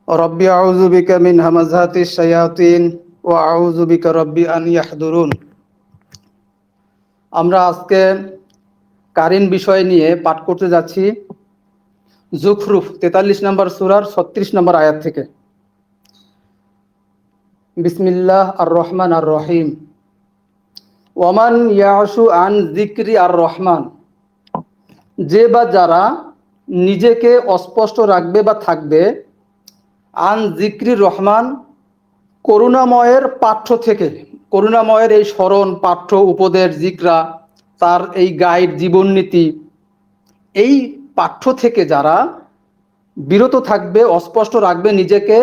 রব্বি আউযু বিকা মিন হামাযাতিশ শায়াতিন ওয়া আউযু বিকা রব্বি আন ইয়াহদুরুন। আমরা আজকে কারিন বিষয় নিয়ে পাঠ করতে যাচ্ছি যুখরুফ ৪৩ নম্বর সূরার ৩৬ নম্বর আয়াত থেকে। বিসমিল্লাহ আর রহমান আর রহিম। ওয়ামান ইয়াশু আন যিকরি আর রহমান, যে বা যারা নিজেকে অস্পষ্ট রাখবে বা থাকবে, আন যিকরি রহমান, করুণাময়ের পাঠ্য থেকে, করুণাময়ের এই স্মরণ, পাঠ্য, উপদেশ, জিকরা, তার এই গাইড, জীবননীতি, এই পাঠ্য থেকে যারা বিরত থাকবে, অস্পষ্ট রাখবে নিজেকে,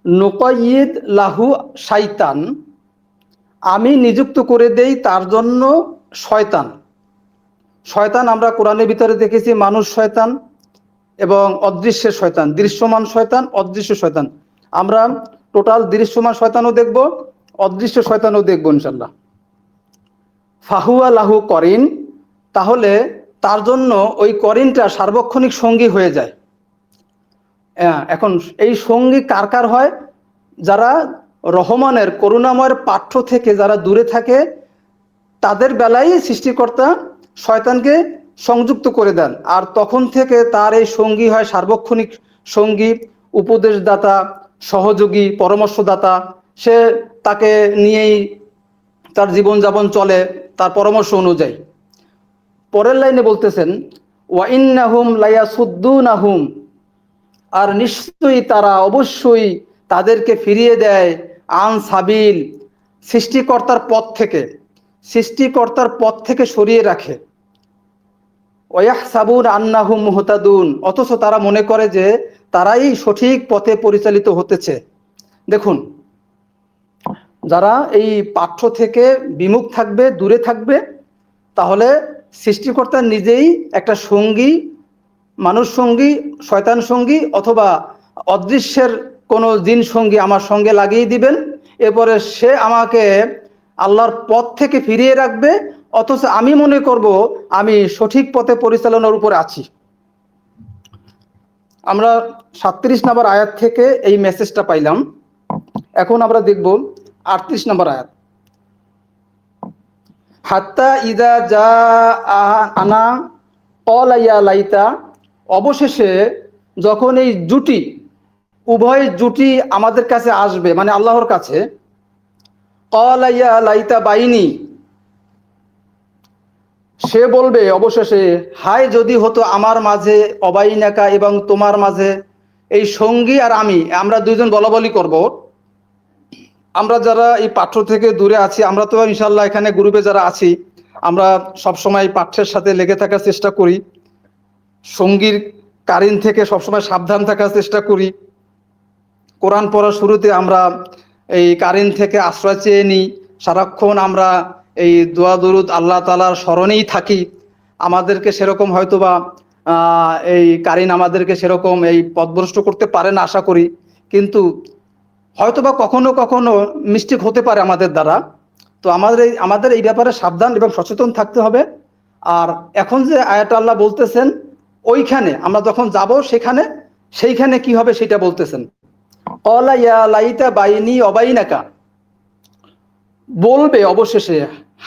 নুকাইয়িদ লাহু শাইতান, আমি নিযুক্ত করে দেই তার জন্য শয়তান। শয়তান আমরা কোরআনের ভিতরে দেখেছি মানুষ শয়তান এবং অদৃশ্যের শয়তান, দৃশ্যমান শয়তান, অদৃশ্য শয়তান। আমরা টোটাল দৃশ্যমান শয়তানও দেখব, অদৃশ্য শয়তানও দেখব ইনশাল্লাহ। ফাহুয়া লাহু করিন, তাহলে তার জন্য ওই করিনটা সার্বক্ষণিক সঙ্গী হয়ে যায়। এখন এই সঙ্গী কার কার হয়? যারা রহমানের করুণাময়ের পাঠ্য থেকে যারা দূরে থাকে, তাদের বেলায় সৃষ্টিকর্তা শয়তানকে সংযুক্ত করে দেন, আর তখন থেকে তার এই সঙ্গী হয় সার্বক্ষণিক সঙ্গী, উপদেশদাতা, সহযোগী, পরামর্শদাতা। সে তাকে নিয়েই তার জীবনযাপন চলে, তার পরামর্শ অনুযায়ী। পরের লাইনে বলতেছেন, ওয়াইন্নাহুম লায়াসুদ্দুনাহুম, আর নিশ্চয়ই তারা অবশ্যই তাদেরকে ফিরিয়ে দেয় আন সাবিল, সৃষ্টিকর্তার পথ থেকে, সৃষ্টিকর্তার পথ থেকে সরিয়ে রাখে। ওয়াহসাবুন আন্নাহুম মুহতাদুন, অথচ তারা মনে করে যে তারাই সঠিক পথে পরিচালিত হতেছে। দেখুন, যারা এই পাঠ্য থেকে বিমুখ থাকবে, দূরে থাকবে, তাহলে সৃষ্টিকর্তা নিজেই একটা সঙ্গী, মানুষ সঙ্গী, শয়তান সঙ্গী অথবা অদৃশ্যের কোনো জিন সঙ্গী আমার সঙ্গে লাগিয়ে দিবেন। এরপরে সে আমাকে আল্লাহর পথ থেকে ফিরিয়ে রাখবে, অথচ আমি মনে করব আমি সঠিক পথে পরিচালনার উপরে আছি। আমরা ৩৭ নম্বর আয়াত থেকে এই মেসেজটা পাইলাম। এখন আমরা দেখব ৩৮ নম্বর আয়াত। হাত্তা ইদা যা আনা ক্বালা ইয়া লাইতা, অবশেষে যখন এই জুটি, উভয় জুটি আমাদের কাছে আসবে, মানে আল্লাহর কাছে, ক্বালা ইয়া লাইতা বাইনি, সে বলবে অবশেষে, হায় যদি হতো আমার মাঝে, অবাইনাকা, এবং তোমার মাঝে, এই সঙ্গী আর আমরা দুইজন বলাবলি করব। আমরা যারা এই পাঠ্য থেকে দূরে আছি, আমরা তো ইনশাল্লাহ এখানে গ্রুপে যারা আছি, আমরা সবসময় পাঠ্যের সাথে লেগে থাকার চেষ্টা করি, সঙ্গীর কারিন থেকে সবসময় সাবধান থাকার চেষ্টা করি। কোরআন পড়ার শুরুতে আমরা এই কারিন থেকে আশ্রয় চেয়ে নিই, সারাক্ষণ আমরা এই দোয়া দরুদ আল্লাহ তাআলার স্মরণেই থাকি। আমাদেরকে সেরকম হয়তোবা এই কারিন আমাদেরকে সেরকম এই পথভ্রষ্ট করতে পারে না আশা করি, কিন্তু হয়তোবা কখনো কখনো মিস্টেক হতে পারে আমাদের দ্বারা। তো আমাদের এই ব্যাপারে সাবধান এবং সচেতন থাকতে হবে। আর এখন যে আয়াত আল্লাহ বলতেছেন, ওইখানে আমরা যখন যাব সেইখানে কি হবে সেটা বলতেছেন। ক্বালা ইয়া লাইতা বাইনি অবাইনাকা, বলবে অবশেষে,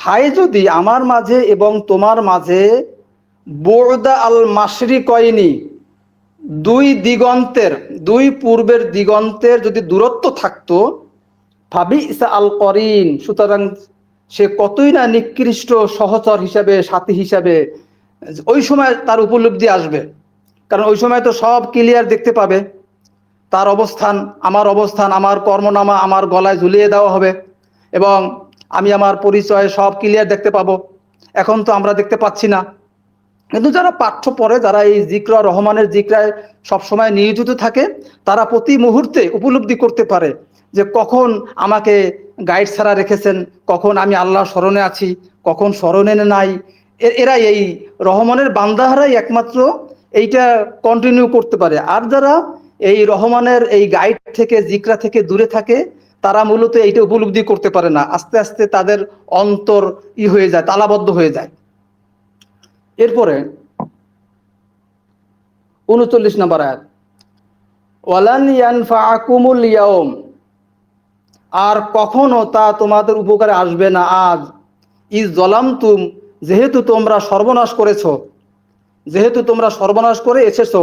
হায় যদি আমার মাঝে এবং তোমার মাঝে, বু'দা আল মাশরিকাইনি, দুই দিগন্তের, দুই পূর্বের দিগন্তের যদি দূরত্ব থাকতো, ফাবিসা আল করিন, সুতরাং সে কতই না নিকৃষ্ট সহচর হিসাবে, সাথী হিসাবে ওই সময় তার উপলব্ধি আসবে। কারণ ওই সময় তো সব ক্লিয়ার দেখতে পাবে, তার অবস্থান, আমার কর্মনামা আমার গলায় ঝুলিয়ে দেওয়া হবে এবং আমি আমার পরিচয় সব ক্লিয়ার দেখতে পাবো। এখন তো আমরা দেখতে পাচ্ছি না। কিন্তু যারা পাঠ্য পড়ে, যারা এই জিকরা, রহমানের জিকরায় সবসময় নিয়োজিত থাকে, তারা প্রতি মুহূর্তে উপলব্ধি করতে পারে যে কখন আমাকে গাইড ছাড়া রেখেছেন, কখন আমি আল্লাহর স্মরণে আছি, কখন স্মরণে নাই। এরা এই রহমানের বান্দাহারাই একমাত্র এইটা কন্টিনিউ করতে পারে। আর যারা এই রহমানের এই গাইড থেকে, জিকরা থেকে দূরে থাকে, তারা মূলত এইটা উপলব্ধি করতে পারে না। আস্তে আস্তে তাদের অন্তর হয়ে যায়, তালাবদ্ধ হয়ে যায়। এরপরে ৩৯ নম্বর আয়াত, ওয়ালান ইয়ানফাআকুমুল ইয়াউম, আর কখনো তা তোমাদের উপকারে আসবে না আজ, ইজ যালামতুম, যেহেতু তোমরা সর্বনাশ করেছো, যেহেতু তোমরা সর্বনাশ করে এসেছো,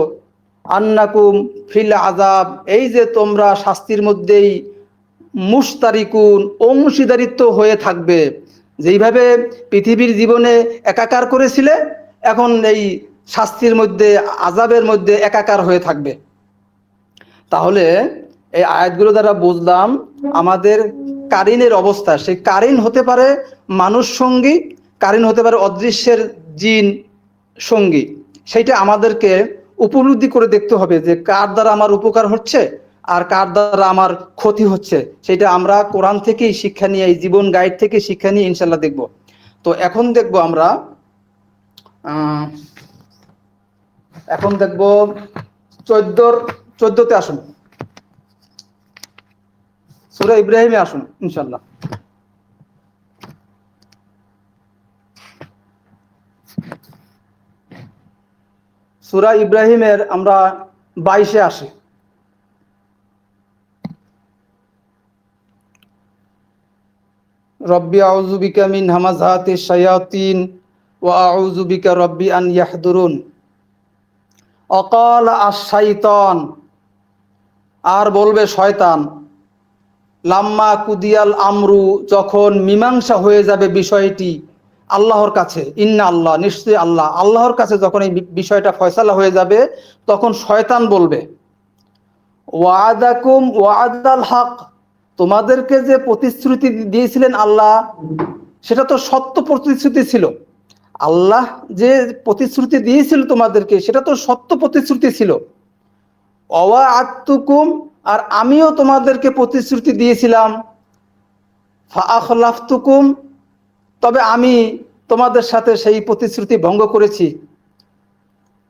আন্নাকুম ফিল আযাব, এই যে তোমরা শাস্তির মধ্যেই মুশতারিকুন, অংশীদারিত্ব হয়ে থাকবে। যেইভাবে পৃথিবীর জীবনে একাকার করেছিলে, এখন এই শাস্তির মধ্যে, আযাবের মধ্যে একাকার হয়ে থাকবে। তাহলে এই আয়াতগুলো দ্বারা বুঝলাম আমাদের কারিনের অবস্থা। সেই কারিন হতে পারে মানুষ সঙ্গী, কারিন হতে পারে অদৃশ্যের জিন সঙ্গী। সেইটা আমাদেরকে উপলব্ধি করে দেখতে হবে যে কার দ্বারা আমার উপকার হচ্ছে আর কার দ্বারা আমার ক্ষতি হচ্ছে। সেটা আমরা কোরআন থেকেই শিক্ষা নিয়ে, এই জীবন গাইড থেকে শিক্ষা নিয়ে ইনশাল্লাহ দেখব। তো এখন দেখব আমরা, এখন দেখব 14তে আসুন, সূরা ইব্রাহিমে আসুন ইনশাল্লাহ। সূরা ইব্রাহিমের আমরা 22-এ আসি। রব্বি আউযু বিকা মিন হামাযাতিশ শায়াতিন ওয়া আউযু বিকা রব্বি আন ইয়াহদুরুন। অকাল আশ-শাইতান, আর বলবে শয়তান, লাম্মা কুদিয়াল আমরু, যখন মীমাংসা হয়ে যাবে বিষয়টি আল্লাহর কাছে, ইন্না আল্লাহ, নিশ্চয়ই আল্লাহ, আল্লাহর কাছে যখন এই বিষয়টা ফয়সালা হয়ে যাবে, তখন শয়তান বলবে, ওয়াদাকুম ওয়াদাল হক, তোমাদেরকে যে প্রতিশ্রুতি দিয়েছিলেন আল্লাহ, সেটা তো সত্য প্রতিশ্রুতি ছিল। আল্লাহ যে প্রতিশ্রুতি দিয়েছিল তোমাদেরকে, সেটা তো সত্য প্রতিশ্রুতি ছিল। ওয়াআদতুকুম, আর আমিও তোমাদেরকে প্রতিশ্রুতি দিয়েছিলাম। ফাআখলাফতুকুম, তবে আমি তোমাদের সাথে সেই প্রতিশ্রুতি ভঙ্গ করেছি।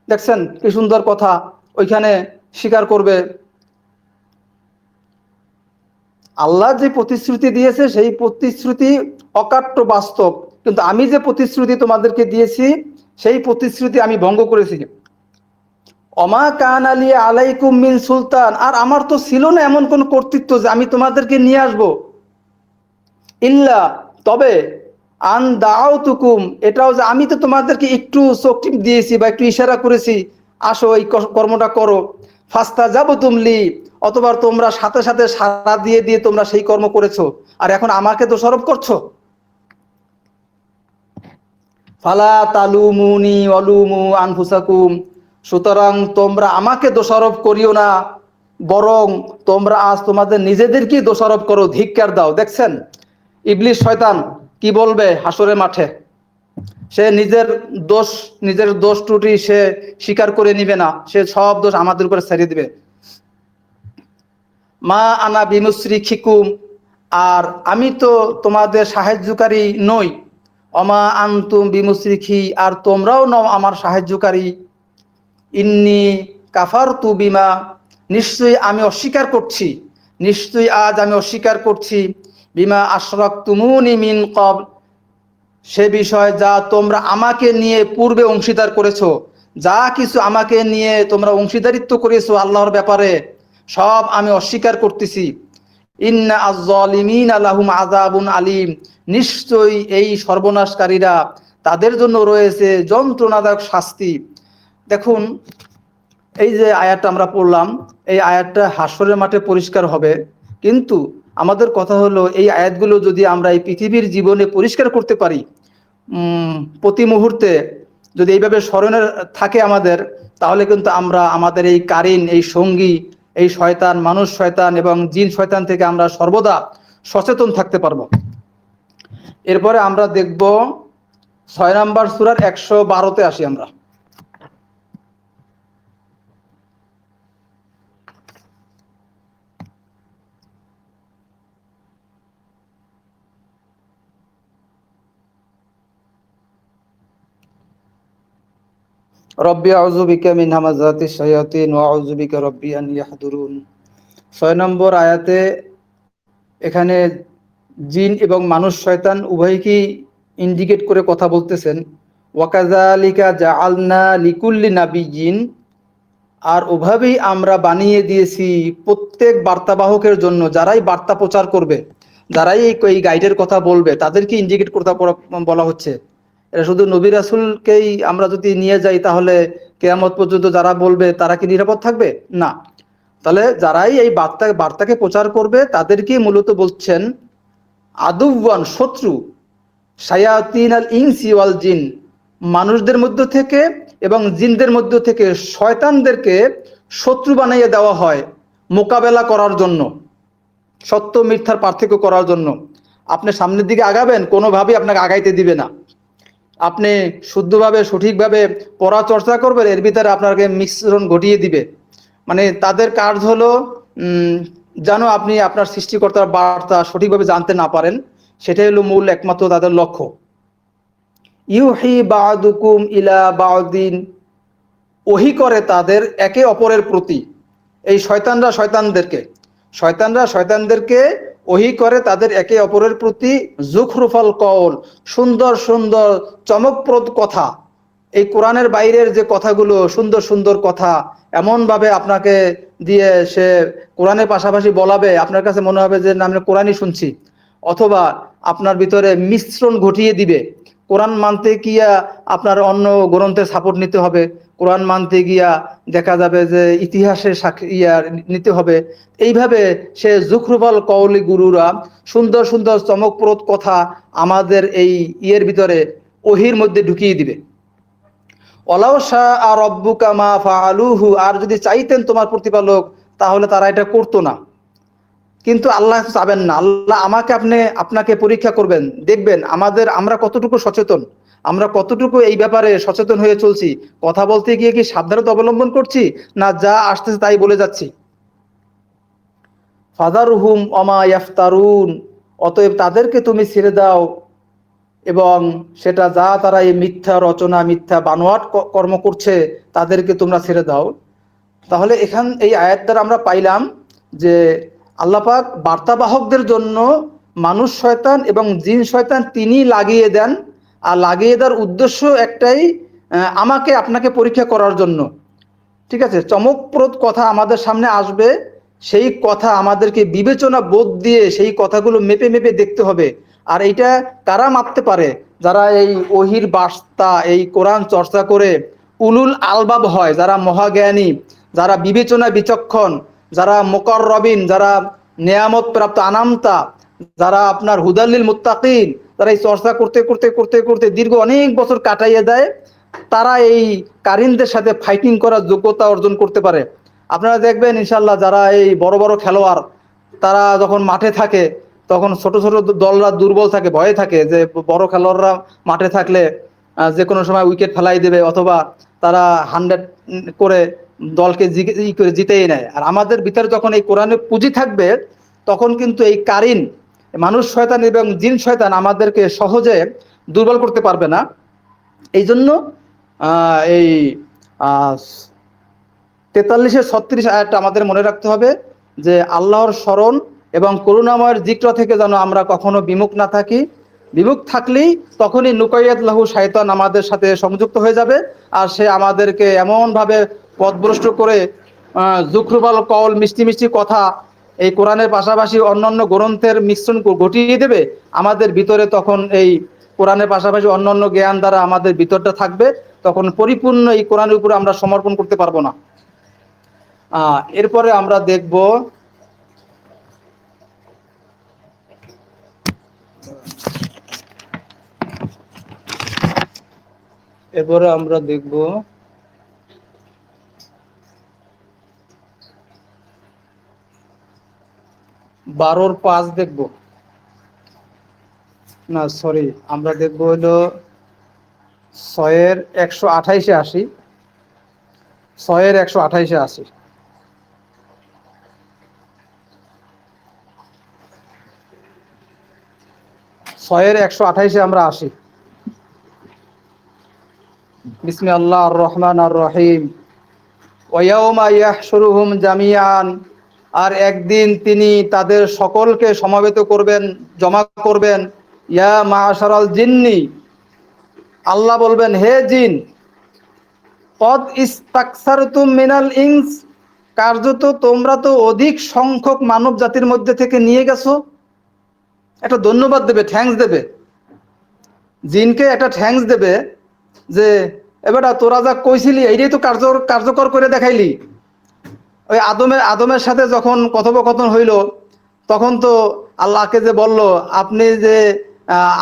দেখছেন কি সুন্দর কথা, ওইখানে স্বীকার করবে আল্লাহ যে প্রতিশ্রুতি দিয়েছে সেই প্রতিশ্রুতি অকাট্য বাস্তব, কিন্তু আমি যে প্রতিশ্রুতি তোমাদেরকে দিয়েছি সেই প্রতিশ্রুতি আমি ভঙ্গ করেছি। অমা কান আলী আলাইকুম মিন সুলতান, আর আমার তো ছিল না এমন কোন কর্তৃত্ব যে আমি তোমাদেরকে নিয়ে আসব। ইল্লা, তবে আন দাউতুকুম, এটাও যে আমি তো তোমাদেরকে একটু চোখ টিপ দিয়েছি বা একটু ইশারা করেছি, আসো এই কর্মটা করো। ফাস্তাজাবতুম লি, অতবার তোমরা সাথে সাথে সাড়া দিয়ে দিয়ে তোমরা সেই কর্ম করেছো, আর এখন আমাকে দোষারোপ করছো। ফালা তালুমুনি ওয়ালুমু আনফুসাকুম, সুতরাং তোমরা আমাকে দোষারোপ করিও না, বরং তোমরা আজ তোমাদের নিজেদেরকেই দোষারোপ করো, ধিক্কার দাও। দেখছেন ইবলিস শয়তান কি বলবে হাসরের মাঠে? সে নিজের দোষ ত্রুটি সে স্বীকার করে নিবে না, সে সব দোষ আমাদের উপরে ছেড়ে দিবে। মা আনা বিমুসরিখিকুম, আর আমি তো তোমাদের সাহায্যকারী নই। অমা আনতুম বিমুসরিখি, আর তোমরাও নও আমার সাহায্যকারী। ইন্নি কাফারতু বিমা, নিশ্চয়ই আমি অস্বীকার করছি, নিশ্চয়ই আজ আমি অস্বীকার করছি, বিমা আশরাকতুমুনি মিন ক্বাবল, সে বিষয় যা তোমরা আমাকে নিয়ে পূর্বে অংশীদার করেছো, যা কিছু আমাকে নিয়ে তোমরা অংশীদারিত্ব করেছো আল্লাহর ব্যাপারে, সব আমি অস্বীকার করতেছি। ইন্না আয-যালিমিনা লাহুম আযাবুন আলীম, নিশ্চয়ই এই সর্বনাশকারীরা, তাদের জন্য রয়েছে যন্ত্রণাদায়ক শাস্তি। দেখুন এই যে আয়াতটা আমরা পড়লাম, এই আয়াতটা হাসরের মাঠে পরিষ্কার হবে, কিন্তু আমাদের কথা হলো এই আয়াতগুলো যদি আমরা এই পৃথিবীর জীবনে পরিষ্কার করতে পারি, প্রতি মুহূর্তে যদি এইভাবে স্মরণে থাকে আমাদের, তাহলে কিন্তু আমরা আমাদের এই কারিন, এই সঙ্গী, এই শয়তান, মানুষ শয়তান এবং জিন শয়তান থেকে আমরা সর্বদা সচেতন থাকতে পারবো। এরপরে আমরা দেখব 6 নম্বর সূরার 112-তে আসি আমরা। রব্বি আউযু বিকা মিন হামাযাতিশ শায়াতিন ওয়া আউযু বিকা রব্বি আন ইয়াহদুরুন। 6 নম্বর আয়াতে এখানে জিন এবং মানুষ শয়তান উভয়কেই ইন্ডিকেট করে কথা বলতেছেন। ওয়াকাযালিকা জাআলনা লিকুল্লি নাবিয়্যিন আর ওভাবেই আমরা বানিয়ে দিয়েছি প্রত্যেক বার্তাবাহকের জন্য, যারাই বার্তা প্রচার করবে, যারাই এই গাইডের কথা বলবে, তাদেরকে ইন্ডিকেট করতে বলা হচ্ছে। এটা শুধু নবী রাসূলকেই আমরা যদি নিয়ে যাই তাহলে কিয়ামত পর্যন্ত যারা বলবে তারা কি নিরাপদ থাকবে? না। তাহলে যারাই এই বার্তাকে প্রচার করবে তাদেরকে মূলত বলছেন আদুওয়ান, শত্রু, শায়াতিন আল ইনসি ওয়াল জিন, মানুষদের মধ্য থেকে এবং জিনদের মধ্য থেকে শয়তানদেরকে শত্রু বানিয়ে দেওয়া হয় মোকাবেলা করার জন্য, সত্য মিথ্যার পার্থক্য করার জন্য। আপনি সামনের দিকে আগাবেন, কোনোভাবেই আপনাকে আগাইতে দিবে না। আপনি শুদ্ধভাবে সঠিকভাবে পড়া চর্চা করবেন, এর ভিতরে আপনাকে মিশ্রণ ঘটিয়ে দিবে। মানে তাদের কাজ হলো যেন আপনি আপনার সৃষ্টিকর্তার বার্তা সঠিকভাবে জানতে না পারেন, সেটাই হলো মূল একমাত্র তাদের লক্ষ্য। ইউহি বাদুকুম ইলা বাদিন, ওহি করে তাদের একে অপরের প্রতি। এই শয়তানরা শয়তানদেরকে ওহি করে তাদের একে অপরের প্রতি জুখরুফাল কওল, সুন্দর সুন্দর চমকপ্রদ কথা। এই কোরআনের বাইরের যে কথাগুলো, সুন্দর সুন্দর কথা এমনভাবে আপনাকে দিয়ে সে কোরআনের পাশাপাশি বলাবে, আপনার কাছে মনে হবে যে না, আমি কোরআনই শুনছি। অথবা আপনার ভিতরে মিশ্রণ ঘটিয়ে দিবে। কোরআন মানতে গিয়া আপনার অন্য গ্রন্থের সাপোর্ট নিতে হবে, কোরআন মানতে গিয়া দেখা যাবে যে ইতিহাসের নিতে হবে। এইভাবে সে জুখরুফাল কওলি গুরুরা সুন্দর সুন্দর চমকপ্রদ কথা আমাদের এই ইয়ের ভিতরে, ওহির মধ্যে ঢুকিয়ে দিবে। ওয়ালাউ শাআ রাব্বুকা মা ফাআলুহু, আর যদি চাইতেন তোমার প্রতিপালক তাহলে তারা এটা করতো না। কিন্তু আল্লাহ চাবেন না। আল্লাহ আপনাকে পরীক্ষা করবেন, দেখবেন আমরা কতটুকু সচেতন, আমরা কতটুকু এই ব্যাপারে সচেতন হয়ে চলছি। কথা বলতে গিয়ে কি সাবধানতা অবলম্বন করছি, না যা আসতেছে তাই বলে যাচ্ছি। ফাযারহুম ওমা ইয়াফতারুন, অতএব তাদেরকে তুমি ছেড়ে দাও এবং সেটা যা তারা এই মিথ্যা রচনা, মিথ্যা বানোয়াট কর্ম করছে, তাদেরকে তোমরা ছেড়ে দাও। তাহলে এই আয়াত দ্বারা আমরা পাইলাম যে আল্লাহ পাক বার্তাবাহকদের জন্য মানুষ শয়তান এবং জিন শয়তান তিনি লাগিয়ে দেন। আর লাগিয়ে দেওয়ার উদ্দেশ্য একটাই, আমাকে আপনাকে পরীক্ষা করার জন্য। ঠিক আছে, চমকপ্রদ কথা আমাদের সামনে আসবে, সেই কথা আমাদেরকে বিবেচনা বোধ দিয়ে সেই কথাগুলো মেপে মেপে দেখতে হবে। আর এইটা কারা মাপতে পারে? যারা এই ওহির বার্তা, এই কোরআন চর্চা করে উলুল আলবাব হয়, যারা মহাজ্ঞানী, যারা বিবেচনা বিচক্ষণ, যারা মুকাররবিন, যারা নেয়ামত প্রাপ্ত আনামতা, যারা আপনার হুদাল্লিল মুত্তাকিন, যারা এই চর্চা করতে করতে করতে করতে দীর্ঘ অনেক বছর কাটাইয়ে দেয়, তারা এই কারিনদের সাথে ফাইটিং করার যোগ্যতা অর্জন করতে পারে। আপনারা দেখবেন ইনশাল্লাহ, যারা এই বড় বড় খেলোয়াড়, তারা যখন মাঠে থাকে তখন ছোট ছোট দলরা দুর্বল থাকে, ভয়ে থাকে যে বড় খেলোয়াড়রা মাঠে থাকলে যে কোনো সময় উইকেট ফেলাই দেবে, অথবা তারা 100 করে দলকে জিতেই নেয়। আর আমাদের ভিতরে যখন এই কোরআনের পুঁজি থাকবে, তখন কিন্তু এই কারিন, মানুষ শয়তান এবং জিন শয়তান আমাদেরকে সহজে দুর্বল করতে পারবে না। এই জন্য এই 43-36 আয়াতটা আমাদের মনে রাখতে হবে যে আল্লাহর স্মরণ এবং করুণাময়ের জিক্র থেকে যেন আমরা কখনো বিমুখ না থাকি। বিমুখ থাকলেই তখনই নুকাইয়াত লাহু শয়তান আমাদের সাথে সংযুক্ত হয়ে যাবে, আর সে আমাদেরকে এমনভাবে পথভ্রষ্ট করে জুখরুফাল কওল, মিষ্টি মিষ্টি কথা, এই কোরআনের পাশাপাশি অন্যান্য গ্রন্থের মিশ্রণ ঘটিয়ে দেবে আমাদের ভিতরে। তখন এই কোরআনের পাশাপাশি অন্যান্য জ্ঞান দ্বারা আমাদের ভিতরটা থাকবে, তখন পরিপূর্ণ এই কোরআনের উপরে আমরা সমর্পণ করতে পারবো না। এরপরে আমরা দেখব এরপরে আমরা দেখব 12-5 দেখব না, সরি, আমরা দেখব হলো 6-128-এ আসি। 6-128-এ আসি। 6-128-এ আমরা আসি। বিসমিল্লাহির রহমানির রহিম। ওয়ায়াউমা ইয়াহশুরুহুম জামিআন, আর একদিন তিনি তাদের সকলকে সমবেত করবেন, জমা করবেন। ইয়া মাশারাল জিন্নি, আল্লাহ বলবেন হে জিন, কদ ইস্তাকসারতুম মিনাল ইনস, কার্যত তোমরা তো অধিক সংখ্যক মানব জাতির মধ্যে থেকে নিয়ে গেছো। একটা ধন্যবাদ দেবে, থ্যাঙ্কস দেবে, জিনকে একটা থ্যাঙ্কস দেবে যে এবারটা তোরা যা কইছিলি এইটাই তো কার্যকর করে দেখাইলি। ওই আদমের সাথে যখন কথোপকথন হইল, তখন তো আল্লাহকে যে বলল, আপনি যে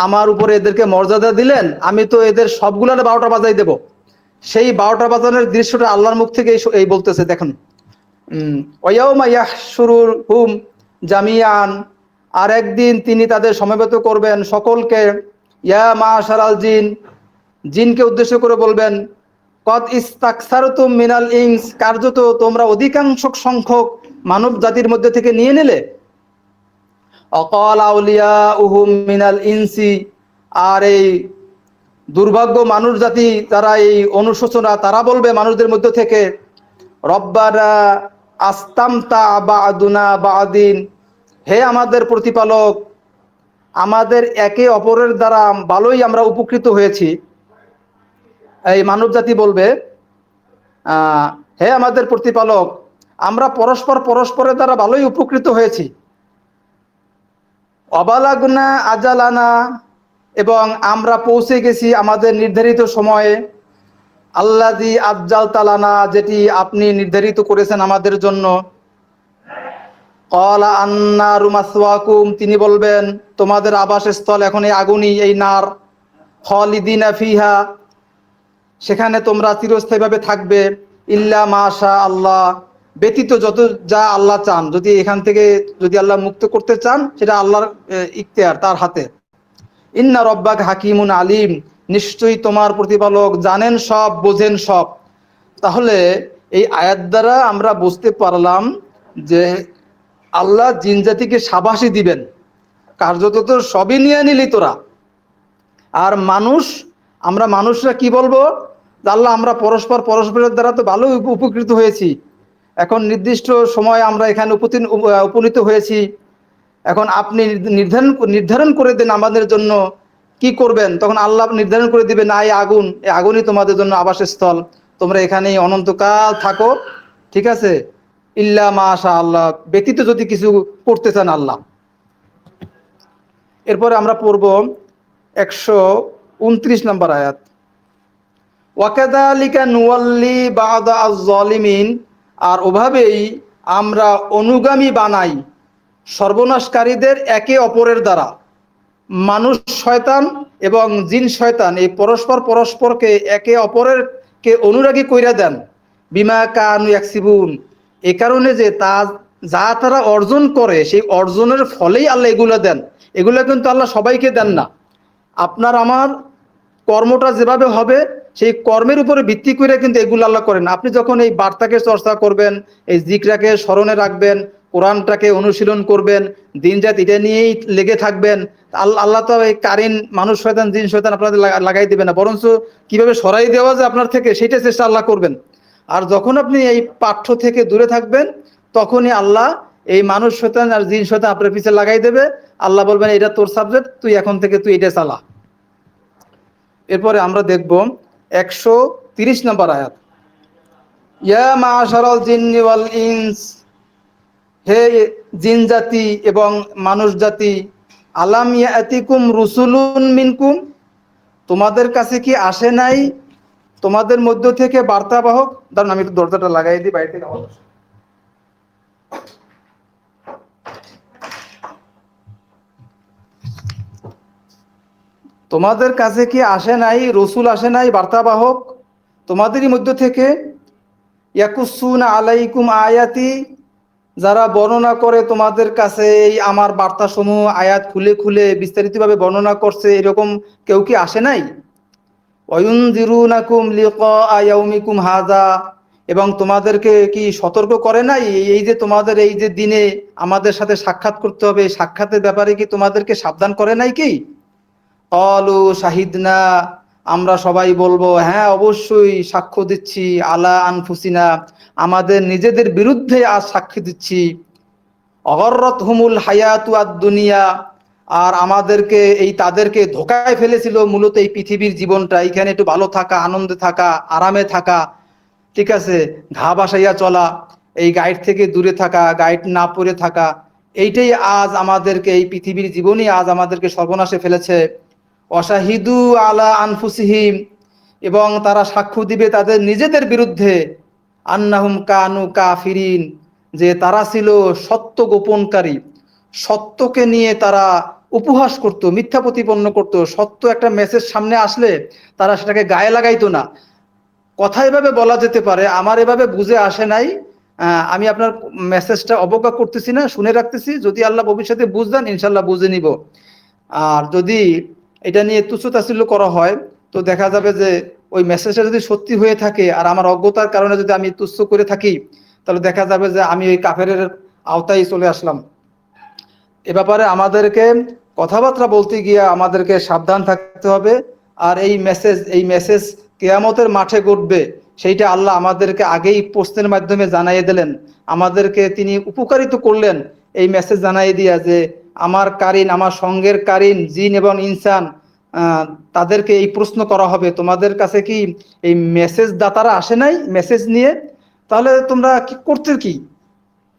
আমার উপরে এদেরকে মর্যাদা দিলেন, আমি তো এদের সবগুলার 12টা বাজাই দেব। সেই 12টা বাজানোর দৃশ্যটা আল্লাহর মুখ থেকে এই বলতেছে, দেখুন, ওয়ায়াউমা ইয়াহশুরুর হুম জামিয়ান, আর একদিন তিনি তাদের সমবেত করবেন সকলকে। ইয়া মাশারাল জিন, জিনকে উদ্দেশ্য করে বলবেন, কদ ইস্তাকসারতুম মিনাল ইনস, কার্যত তোমরা অধিকাংশ সংখ্যক মানব জাতির মধ্যে থেকে নিয়ে নিলে। অকাল আউলিয়াউহুম মিনাল ইনসি, আর এই দুর্ভাগ্য মানুষ জাতি যারা এই অনুশোচনা, তারা বলবে মানুষদের মধ্য থেকে, রব্বানা আস্তামতা বা'দুনা বা'দিন, হে আমাদের প্রতিপালক, আমাদের একে অপরের দ্বারা ভালোই আমরা উপকৃত হয়েছি। এই মানব জাতি বলবে, হে আমাদের প্রতিপালক, আমরা পরস্পরের দ্বারা ভালোই উপকৃত হয়েছি। অবালাগুনা আজালানা, এবং আমরা পৌঁছে গেছি আমাদের নির্ধারিত সময়ে। আল্লাযী আজ্জালতালানা, যেটি আপনি নির্ধারিত করেছেন আমাদের জন্য। ক্বালা আন্নারু মাসওয়াকুম, তিনি বলবেন তোমাদের আবাসস্থল এখন এই আগুনই, এই নার। খালিদিনা ফিহা, সেখানে তোমরা চিরস্থায়ীভাবে থাকবে। ইল্লা মাশা আল্লাহ, ব্যতীত যত যা আল্লাহ চান। যদি এখান থেকে যদি আল্লাহ মুক্ত করতে চান, সেটা আল্লাহর ইখতিয়ার, তার হাতে। ইন্না রব্বাক হাকিমুন আলিম, নিশ্চয়ই তোমার প্রতিপালক জানেন সব, বোঝেন সব। তাহলে এই আয়াত দ্বারা আমরা বুঝতে পারলাম যে আল্লাহ জিন জাতিকে শাবাশি দিবেন, কার্যত তো সবই নিয়ে নিলি তোরা। আর আমরা মানুষরা কি বলবো, আল্লাহ আমরা পরস্পরের দ্বারা তো ভালো উপকৃত হয়েছি। এখন নির্দিষ্ট সময় আমরা এখানে উপনীত হয়েছি। এখন আপনি নির্ধারণ করে দেন আমাদের জন্য কি করবেন। তখন আল্লাহ নির্ধারণ করে দিবে, না, এই আগুনই তোমাদের জন্য আবাসস্থল, তোমরা এখানেই অনন্তকাল থাকো, ঠিক আছে। ইল্লা মাশা আল্লাহ, ব্যতীত যদি কিছু করতে চান আল্লাহ। এরপরে আমরা পড়ব 129 নম্বর আয়াত। ওয়াকাযালিকা নুওয়াল্লি বা'দা আয-যালিমিন, আর ওভাবেই আমরা অনুগামী বানাই সর্বনাশকারীদের একে অপরের দ্বারা। মানুষ শয়তান এবং জিন শয়তান এই পরস্পরকে একে অপরেরকে অনুরাগী কইরা দেন। বিমা কানু ইয়াকসিবুন, এ কারণে যে যা তারা অর্জন করে, সেই অর্জনের ফলেই আল্লাহ এগুলো দেন। এগুলো কিন্তু আল্লাহ সবাইকে দেন না। আপনার আমার কর্মটা যেভাবে হবে, সেই কর্মের উপরে ভিত্তি করে কিন্তু এগুলো আল্লাহ করেন। আপনি যখন এই বার্তাকে চর্চা করবেন, এই জিকরাকে স্মরণে রাখবেন, কোরআনটাকে অনুশীলন করবেন, দিন রাত এটা নিয়েই লেগে থাকবেন, আল্লাহ তো এই কারিন মানুষ শয়তান জিন শয়তান আপনাদের লাগাই দিবে না, বরঞ্চ কিভাবে সরাই দেওয়া যায় আপনার থেকে, সেইটা চেষ্টা আল্লাহ করবেন। আর যখন আপনি এই পাঠ্য থেকে দূরে থাকবেন, তখনই আল্লাহ এই মানুষ শয়তান আর জিন শয়তান আপনার পিছে লাগাই দেবে। আল্লাহ বলবেন, এটা তোর সাবজেক্ট, তুই এখন থেকে তুই এটা চালা। এরপরে আমরা দেখব 130 নম্বর আয়াত। ইয়া মাশারাল জিন্নি ওয়াল ইনস, হে জিন জাতি এবং মানুষ জাতি, আলাম ইয়াতিকুম রুসুলুন মিনকুম, তোমাদের কাছে কি আসে নাই তোমাদের মধ্য থেকে বার্তাবাহক। দাঁড়ান, আমি একটু দরজাটা লাগাই দিই, বাইরে থেকে আওয়াজ আসে। তোমাদের কাছে কি আসে নাই, রসুল আসে নাই, বার্তাবাহক তোমাদেরই মধ্য থেকে। ইয়াকুসুনা আলাইকুম আয়াতি, যারা বর্ণনা করে তোমাদের কাছে এই আমার বার্তাসমূহ, আয়াত খুলে খুলে বিস্তারিতভাবে বর্ণনা করছে, এরকম কেউ কি আসে নাই। ওয়ায়ুনযিরুনাকুম লিকা ইয়াউমিকুম হাযা, এবং তোমাদেরকে কি সতর্ক করে নাই এই যে তোমাদের এই যে দিনে আমাদের সাথে সাক্ষাৎ করতে হবে, সাক্ষাতের ব্যাপারে কি তোমাদেরকে সাবধান করে নাই কি। ক্বালু শাহিদনা, আমরা সবাই বলবো, হ্যাঁ অবশ্যই সাক্ষ্য দিচ্ছি, আলা আনফুসিনা, আমাদের নিজেদের বিরুদ্ধে আজ সাক্ষী দিচ্ছি। অগররতহুমুল হায়াতু আদ-দুনিয়া, আর তাদেরকে ধোকায় ফেলেছিল মূলত এই পৃথিবীর জীবনটা, এখানে একটু ভালো থাকা, আনন্দে থাকা, আরামে থাকা, ঠিক আছে, ঘা বাসাইয়া চলা, এই গাইড থেকে দূরে থাকা, গাইড না পড়ে থাকা, এইটাই আজ আমাদেরকে, এই পৃথিবীর জীবনই আজ আমাদেরকে সর্বনাশে ফেলেছে। অশাহিদু আলা আনফুসিহিম, এবং তারা সাক্ষ্য দিবে তাদের নিজেদের বিরুদ্ধে, আন্নাহুম কানু কাফিরিন, যে তারা ছিল সত্য গোপনকারী, সত্যকে নিয়ে তারা উপহাস করত, মিথ্যা প্রতিপন্ন করত। সত্য একটা মেসেজ সামনে আসলে তারা সেটাকে গায়ে লাগাইতো না। কথা এভাবে বলা যেতে পারে, আমার এভাবে বুঝে আসে নাই, আমি আপনার মেসেজটা অবজ্ঞা করতেছি না, শুনে রাখতেছি, যদি আল্লাহ ভবিষ্যতে বুঝ দেন ইনশাল্লাহ বুঝে নিব। আর যদি এটা নিয়ে তুচ্ছতাচ্ছিল্য করা হয়, তো দেখা যাবে যে ওই মেসেজটা যদি সত্যি হয়ে থাকে আর আমার অজ্ঞতার কারণে যদি আমি তুচ্ছ করে থাকি, তাহলে দেখা যাবে যে আমি ওই কাফেরের আওতায় চলে আসলাম। এ ব্যাপারে আমাদেরকে কথাবার্তা বলতে গিয়ে আমাদেরকে সাবধান থাকতে হবে। আর এই মেসেজ কেয়ামতের মাঠে ঘটবে, সেইটা আল্লাহ আমাদেরকে আগেই প্রশ্নের মাধ্যমে জানাইয়ে দিলেন, আমাদেরকে তিনি উপকারিত করলেন এই মেসেজ জানাই দিয়া, যে আমার কারিন, আমার সঙ্গের কারিন জিন এবং ইনসান, আহ, তাদেরকে এই প্রশ্ন করা হবে, তোমাদের কাছে কি এই মেসেজ দাতারা আসে নাই মেসেজ নিয়ে? তাহলে তোমরা কি করতে, কি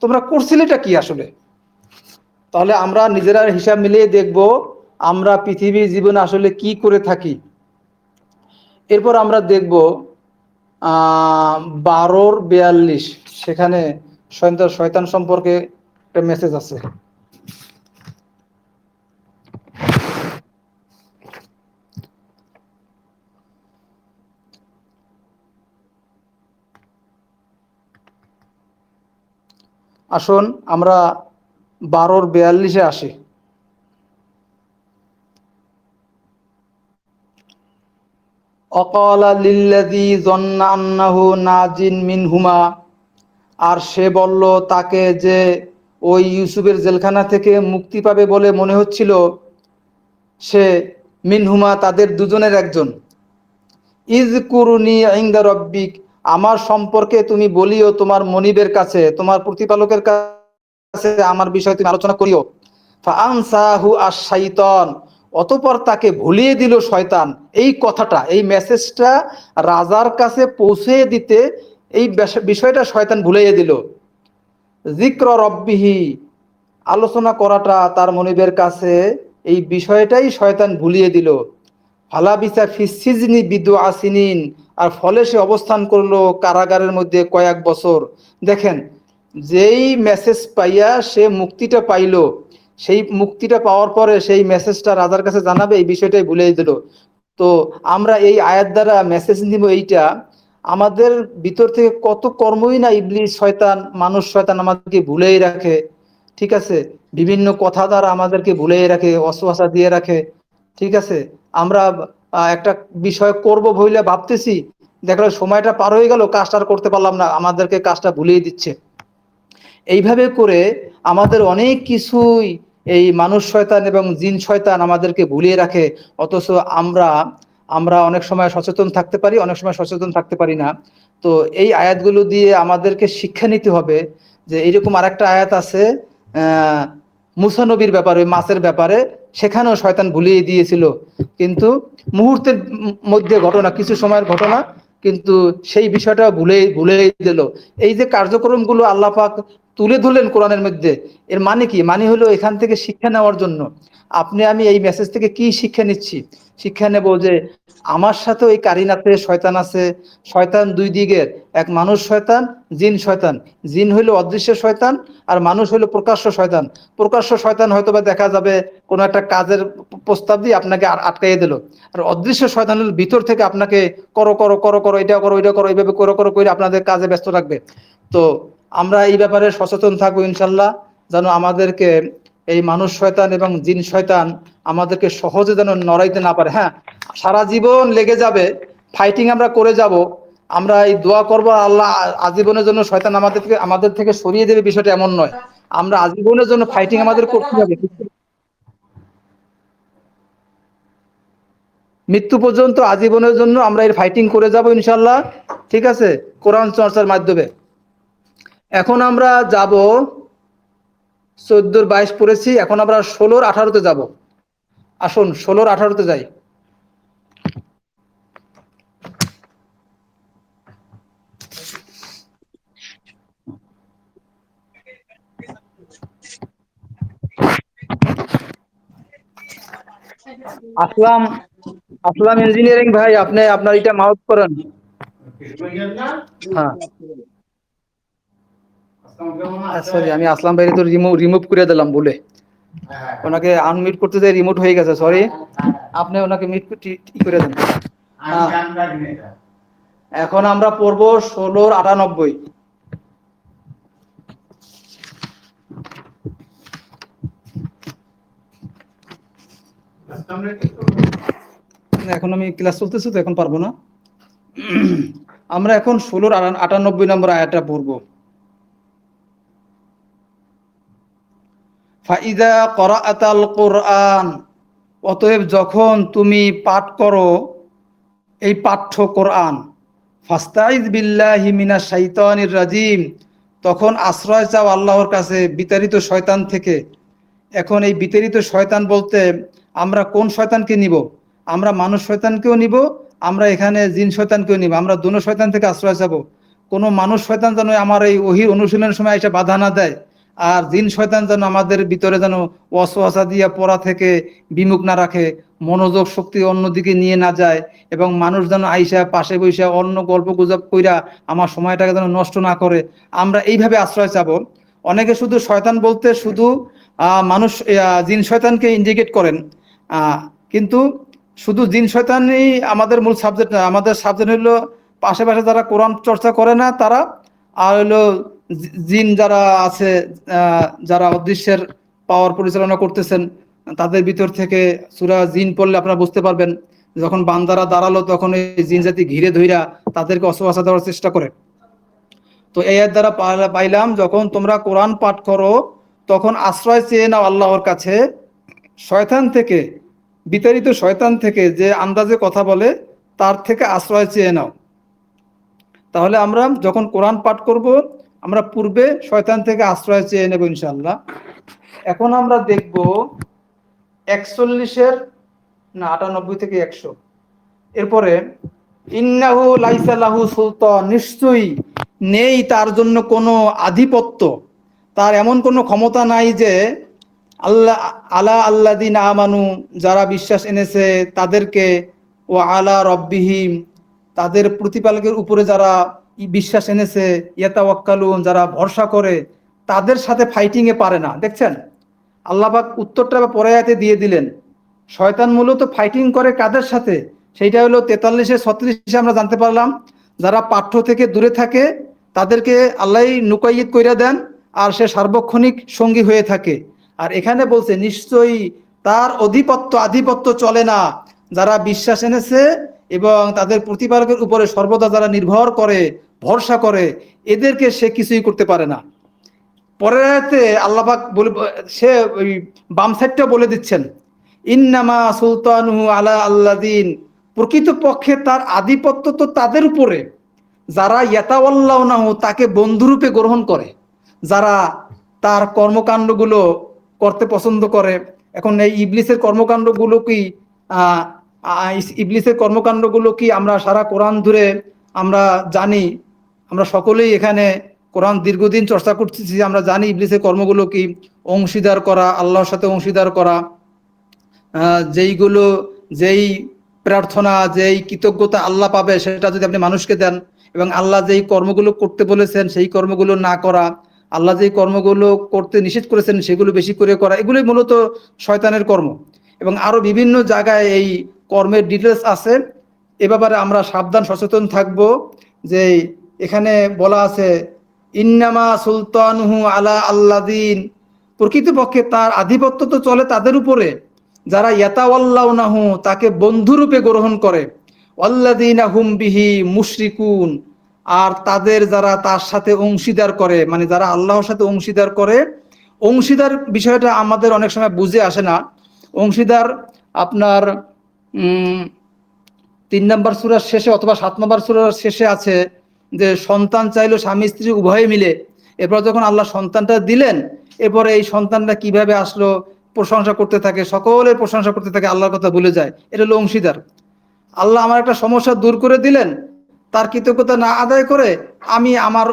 তোমরা করছিলেটা কি আসলে? তাহলে আমরা নিজেরা হিসাব মিলিয়ে দেখব আমরা পৃথিবীর জীবনে আসলে কি করে থাকি। এরপর আমরা দেখব 12-42, সেখানে শয়তান সম্পর্কে একটা মেসেজ আছে। আসুন আমরা 12-42-এ আসি। অকালা লিল্লাযী যন্না আন্নাহু নাজিন মিনহুমা, আর সে বলল তাকে যে ওই ইউসুফের জেলখানা থেকে মুক্তি পাবে বলে মনে হচ্ছিল, সে মিনহুমা তাদের দুজনের একজন। ইজ কুরুনি ইনদা রব্বিক, আমার সম্পর্কে তুমি বলিও তোমার মনিবের কাছে, তোমার প্রতিপালকের কাছে আমার বিষয়ে তুমি আলোচনা করিও। ফাআনসাহু আশ-শাইতান, অতঃপর তাকে ভুলিয়ে দিল শয়তান। এই কথাটা, এই মেসেজটা রাজার কাছে পৌঁছে দিতে এই বিষয়টা শয়তান ভুলিয়ে দিল। যিকরা রব্বিহি, আলোচনা করাটা তার মনিবের কাছে, এই বিষয়টাই শয়তান ভুলিয়ে দিল। ফালাবিসা ফিসিজনি বিদু আসিনিন, আর ফলে সে অবস্থান করলো কারাগারের মধ্যে কয়েক বছর। দেখেন, যেই মেসেজ পাইয়া সে মুক্তিটা পাইল, সেই মুক্তিটা পাওয়ার পরে সেই মেসেজটা রাজার কাছে জানাবে, এই বিষয়টাই ভুলিয়ে দিল। তো আমরা এই আয়াত দ্বারা মেসেজ নিব এইটা, আমাদের ভিতর থেকে কত কর্মই না ইবলিস শয়তান, মানুষ শয়তান আমাদেরকে ভুলেই রাখে। ঠিক আছে, বিভিন্ন কথা দ্বারা আমাদেরকে ভুলেই রাখে, অসওয়াসা দিয়ে রাখে। ঠিক আছে, আমরা একটা বিষয় করব বলে ভাবতেছি, দেখলো সময়টা পার হয়ে গেল, কাজটা আর করতে পারলাম না, আমাদেরকে কাজটা ভুলিয়ে দিচ্ছে। এইভাবে করে আমাদের অনেক কিছুই এই মানুষ শয়তান এবং জিন শয়তান আমাদেরকে ভুলিয়ে রাখে। অথচ আমরা আমরা অনেক সময় সচেতন থাকতে পারি, অনেক সময় সচেতন থাকতে পারি না। তো এই আয়াতগুলো দিয়ে আমাদেরকে শিক্ষা নিতে হবে। যে এইরকম আরেকটা আয়াত আছে মুসা নবীর ব্যাপারে, মাছের ব্যাপারে, সেখানেও শয়তান ভুলিয়ে দিয়েছিল, কিন্তু মুহূর্তের মধ্যে ঘটনা, কিছু সময়ের ঘটনা, কিন্তু সেই বিষয়টা ভুলেই দিল। এই যে কার্যক্রমগুলো আল্লাহ পাক তুলে ধরলেন কোরআনের মধ্যে, এর মানে কি? মানে হলো এখান থেকে শিক্ষা নেওয়ার জন্য। আপনি আমি এই মেসেজ থেকে কি শিক্ষা নিচ্ছি? শিক্ষা নেব যে আমার সাথে ওই কারিন আছে, শয়তান আছে। শয়তান দুই দিকের, এক মানুষ শয়তান, জিন শয়তান। জিন হইলো অদৃশ্য শয়তান, আর মানুষ হইলো প্রকাশ্য শয়তান। প্রকাশ্য শয়তান হয়তো বা দেখা যাবে কোনো একটা কাজের প্রস্তাব দিয়ে আপনাকে আটকাইয়ে দিল, আর অদৃশ্য শয়তান হলো ভিতর থেকে আপনাকে করো করো করো করো, এটা করো এটা করো, এইভাবে করো করো করে আপনাদের কাজে ব্যস্ত রাখবে। তো আমরা এই ব্যাপারে সচেতন থাকবো ইনশাল্লাহ, যেন আমাদেরকে এই মানুষ শয়তান এবং জিন শয়তান আমাদেরকে সহজে যেন নড়াইতে না পারে। হ্যাঁ, সারা জীবন লেগে যাবে, ফাইটিং আমরা করে যাব, আমরা এই দোয়া করবো আল্লাহ আজীবনের জন্য শয়তান আমাদের থেকে সরিয়ে দেবে, বিষয়টা এমন নয়। আমরা আজীবনের জন্য ফাইটিং আমাদের করতে হবে, মৃত্যু পর্যন্ত আজীবনের জন্য আমরা এর ফাইটিং করে যাব ইনশাল্লাহ। ঠিক আছে, কোরআন চর্চার মাধ্যমে। এখন আমরা যাব 14-22 পড়েছি, এখন আমরা 16-18-তে যাব। আসুন 16-18-তে যাই। আসলাম আসলাম ইঞ্জিনিয়ারিং ভাই, আপনি আপনার এটা মাউথ করেন। হ্যাঁ, সরি, আমি আসলাম ভাই তো রিমুভ করে দিলাম বলে, ওনাকে আনমিউট করতে যাই রিমোট হয়ে গেছে, সরি। আপনি ওনাকে মিট করে দেন। হ্যাঁ, এখন আমরা পড়বো 16-98। এখন আমি ক্লাস চলতেছি তো এখন পারবো না। আমরা এখন 16-98 নম্বর আয়াতটা পড়বো। ফাইদা করাআতাল কোরআন, অতএব যখন তুমি পাঠ করো এই পাঠ্য কোরআন, ফাস্তাইজ বিল্লাহি মিনাশ শাইতানির রাজিম, তখন আশ্রয় চাও আল্লাহর কাছে বিতাড়িত শয়তান থেকে। এখন এই বিতাড়িত শয়তান বলতে আমরা কোন শয়তানকে নিব? আমরা মানুষ শয়তানকেও নিব, আমরা এখানে জিন শয়তানকেও নিব, আমরা দুনো শয়তান থেকে আশ্রয় চাবো। কোনো মানুষ শয়তান যেন আমার এই ওহির অনুশীলনের সময় এসে বাধা না দেয়, আর জিন শয়তান যেন আমাদের ভিতরে যেন ওয়াসওয়াসা দিয়া পড়া থেকে বিমুখ না রাখে, মনোযোগ শক্তি অন্যদিকে নিয়ে না যায়, এবং মানুষ যেন আইসা পাশে বৈশা অন্য গল্প গুজব কইরা আমার সময়টাকে যেন নষ্ট না করে, আমরা এইভাবে আশ্রয় চাবো। অনেকে শুধু শয়তান বলতে শুধু মানুষ জিন শয়তানকে ইন্ডিকেট করেন, কিন্তু শুধু জিন শয়তানই আমাদের মূল সাবজেক্ট না। আমাদের সাবজেক্ট হলো পাশে পাশে যারা কোরআন চর্চা করে না তারা, আর হলো জিন যারা আছে, যারা অদৃশ্যের পাওয়ার পরিচালনা করতেছেন, তাদের ভিতর থেকে সূরা জিন পড়লে আপনারা বুঝতে পারবেন, যখন বান্দারা দাঁড়ালো তখন এই জিন জাতি ঘিরে ধইরা তাদেরকে অসুবাসা দেওয়ার চেষ্টা করে। তো এই এর দ্বারা পাইলাম, যখন তোমরা কোরআন পাঠ করো তখন আশ্রয় চেয়ে নাও আল্লাহর কাছে শয়তান থেকে, বিতাড়িত শয়তান থেকে, যে আন্দাজে কথা বলে তার থেকে আশ্রয় চেয়ে নাও। তাহলে আমরা যখন কোরআন পাঠ করব আমরা পূর্বে শয়তান থেকে আশ্রয় চেয়ে নেব ইনশাআল্লাহ। এখন আমরা দেখব 41-এর না 98 থেকে 100, এরপরে ইন্নাহু লাইসা লাহু সুলতান, নিশ্চয়ই নেই তার জন্য কোনো আধিপত্য, তার এমন কোনো ক্ষমতা নাই যে আল্লাহ আলা আল্লাযিনা আমানু, যারা বিশ্বাস এনেছে তাদেরকে, ও আলা রব্বিহিম, তাদের প্রতিপালকের উপরে যারা বিশ্বাস এনেছে, ইয়াতাওয়াক্কালুন, যারা ভরসা করে, তাদের সাথে ফাইটিং এ পারে না। দেখছেন, আল্লাহ পাক উত্তরটা পরে আয়াতে দিয়ে দিলেন। শয়তান মূলত ফাইটিং করে কাদের সাথে? সেইটা হলো 43-36 আমরা জানতে পারলাম। যারা পাঠ্য থেকে দূরে থাকে তাদেরকে আল্লাহ নুকাইয়িত কইরা দেন, আর সে সার্বক্ষণিক সঙ্গী হয়ে থাকে। আর এখানে বলছে নিশ্চয়ই তার আধিপত্য চলে না, যারা বিশ্বাস এনেছে এবং তাদের প্রতিপালকের উপরে সর্বদা যারা নির্ভর করে, ভরসা করে, এদেরকে সে কিছুই করতে পারে না। পরের আয়াতে আল্লাহ পাক বলে, সে ওই বাম সাইডটা বলে দিচ্ছেন, ইন্নামা সুলতানুহু আলা আল্লাযিন, প্রকৃতপক্ষে তার আধিপত্য তো তাদের উপরে যারা ইয়াতাওয়াল্লাউনাহু, তাকে বন্ধুরূপে গ্রহণ করে, যারা তার কর্মকাণ্ডগুলো করতে পছন্দ করে। এখন এই ইবলিসের কর্মকাণ্ডগুলো কি, ইবলিসের কর্মকাণ্ডগুলো কি আমরা সারা কোরআন ধরে আমরা জানি। আমরা সকলেই এখানে কোরআন দীর্ঘদিন চর্চা করতেছি, আমরা জানি ইবলিসের কর্মগুলো কি। অংশীদার করা, আল্লাহর সাথে অংশীদার করা, যেইগুলো, যেই প্রার্থনা, যেই কৃতজ্ঞতা আল্লাহ পাবে সেটা যদি আপনি মানুষকে দেন, এবং আল্লাহ যেই কর্মগুলো করতে বলেছেন সেই কর্মগুলো না করা, আল্লাহ যেই কর্মগুলো করতে নিষেধ করেছেন সেগুলো বেশি করে করা, এগুলোই মূলত শয়তানের কর্ম। এবং আরো বিভিন্ন জায়গায় এই কর্মের ডিটেলস আছে। এ ব্যাপারে আমরা সাবধান সচেতন থাকব, যে এখানে বলা আছে ইন্নামা সুলতানুহু আলা আল্লাযিন, প্রকৃতপক্ষে তার আধিপত্য তো চলে তাদের উপরে যারা ইয়াতাওয়াল্লাউনাহু, তাকে বন্ধুরূপে গ্রহণ করে, ওয়াল্লাযিনা হুম বিহি মুশরিকুন, আর তাদের যারা তার সাথে অংশীদার করে, মানে যারা আল্লাহর সাথে অংশীদার করে। অংশীদার বিষয়টা আমাদের অনেক সময় বুঝে আসে না। অংশীদার আপনার 3 নম্বর সূরার শেষে অথবা 7 নম্বর সূরার শেষে আছে যে সন্তান চাইলো স্বামী স্ত্রী উভয়ে মিলে, এরপর যখন আল্লাহ সন্তানটা দিলেন, এরপরে এই সন্তানটা কিভাবে আসলো প্রশংসা করতে থাকে, সকলের প্রশংসা করতে থাকে, আল্লাহর কথা ভুলে যায়। এটা হলো অংশীদার। আল্লাহ আমার একটা সমস্যা দূর করে দিলেন, তার কৃতজ্ঞতা না আদায় করে আমি আমার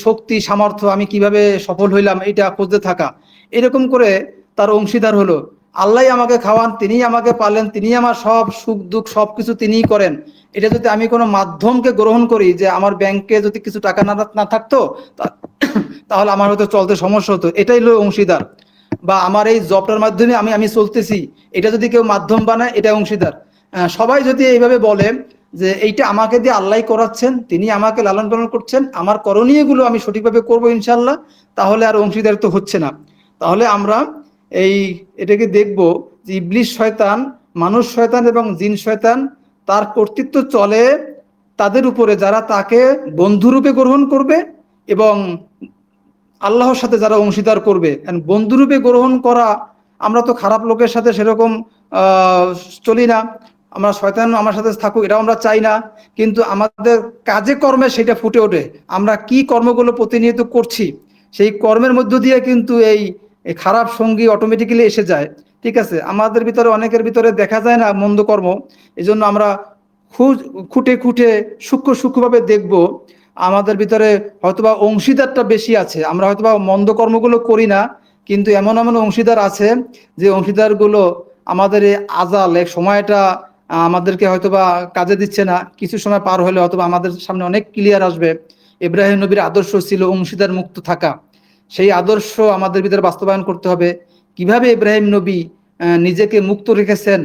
শক্তি সামর্থ্য আমি কিভাবে সফল হইলাম এটা খুঁজতে থাকা, এরকম করে তার অংশীদার হলো। আল্লাহ আমাকে খাওয়ান, তিনিই আমাকে পালেন, তিনি আমার সব সুখ দুঃখ সবকিছু তিনিই করেন, এটা যদি আমি কোনো মাধ্যমকে গ্রহণ করি, যে আমার ব্যাংকে যদি কিছু টাকা না থাকতো তাহলে আমার হয়তো চলতে সমস্যা হতো, এটাই হলো অংশীদার। বা আমার এই জবটার মাধ্যমে আমি আমি চলতেছি, এটা যদি কেউ মাধ্যম বানায়, এটা অংশীদার। সবাই যদি এইভাবে বলে যে এইটা আমাকে দিয়ে আল্লাহ করাচ্ছেন, তিনি আমাকে লালন পালন করছেন, আমার করণীয়গুলো আমি সঠিকভাবে করবো ইনশাল্লাহ, তাহলে আর অংশীদার তো হচ্ছে না। তাহলে আমরা এই এটাকে দেখব যে ইবলিশ শয়তান, মানুষ শয়তান এবং জিন শয়তান, তার কর্তৃত্ব চলে তাদের উপরে যারা তাকে বন্ধুরূপে গ্রহণ করবে এবং আল্লাহর সাথে যারা অংশীদার করবে। বন্ধুরূপে গ্রহণ করা, আমরা তো খারাপ লোকের সাথে সেরকম চলি না, আমরা শয়তান আমার সাথে থাকুক এটাও আমরা চাই না, কিন্তু আমাদের কাজে কর্মে সেটা ফুটে ওঠে, আমরা কি কর্মগুলো প্রতিনিয়ত করছি, সেই কর্মের মধ্য দিয়ে কিন্তু এই খারাপ সঙ্গী অটোমেটিক্যালি এসে যায়। ঠিক আছে, আমাদের ভিতরে অনেকের ভিতরে দেখা যায় না মন্দ কর্ম, এই জন্য আমরা খুঁটে খুঁটে সূক্ষ্ম সূক্ষ্মভাবে দেখব আমাদের ভিতরে হয়তোবা অংশীদারটা বেশি আছে, আমরা হয়তোবা মন্দ কর্মগুলো করি না, কিন্তু এমন এমন অংশীদার আছে যে অংশীদারগুলো আমাদের এই আজাল এক সময়টা আমাদেরকে হয়তোবা কাজে দিচ্ছে না, কিছু সময় পার হলে হয়তোবা আমাদের সামনে অনেক ক্লিয়ার আসবে। ইব্রাহিম নবীর আদর্শ ছিল অংশীদার মুক্ত থাকা, সেই আদর্শ আমাদের ভিতরে বাস্তবায়ন করতে হবে। কিভাবে ইব্রাহিম নবী নিজেকে মুক্ত রেখেছেন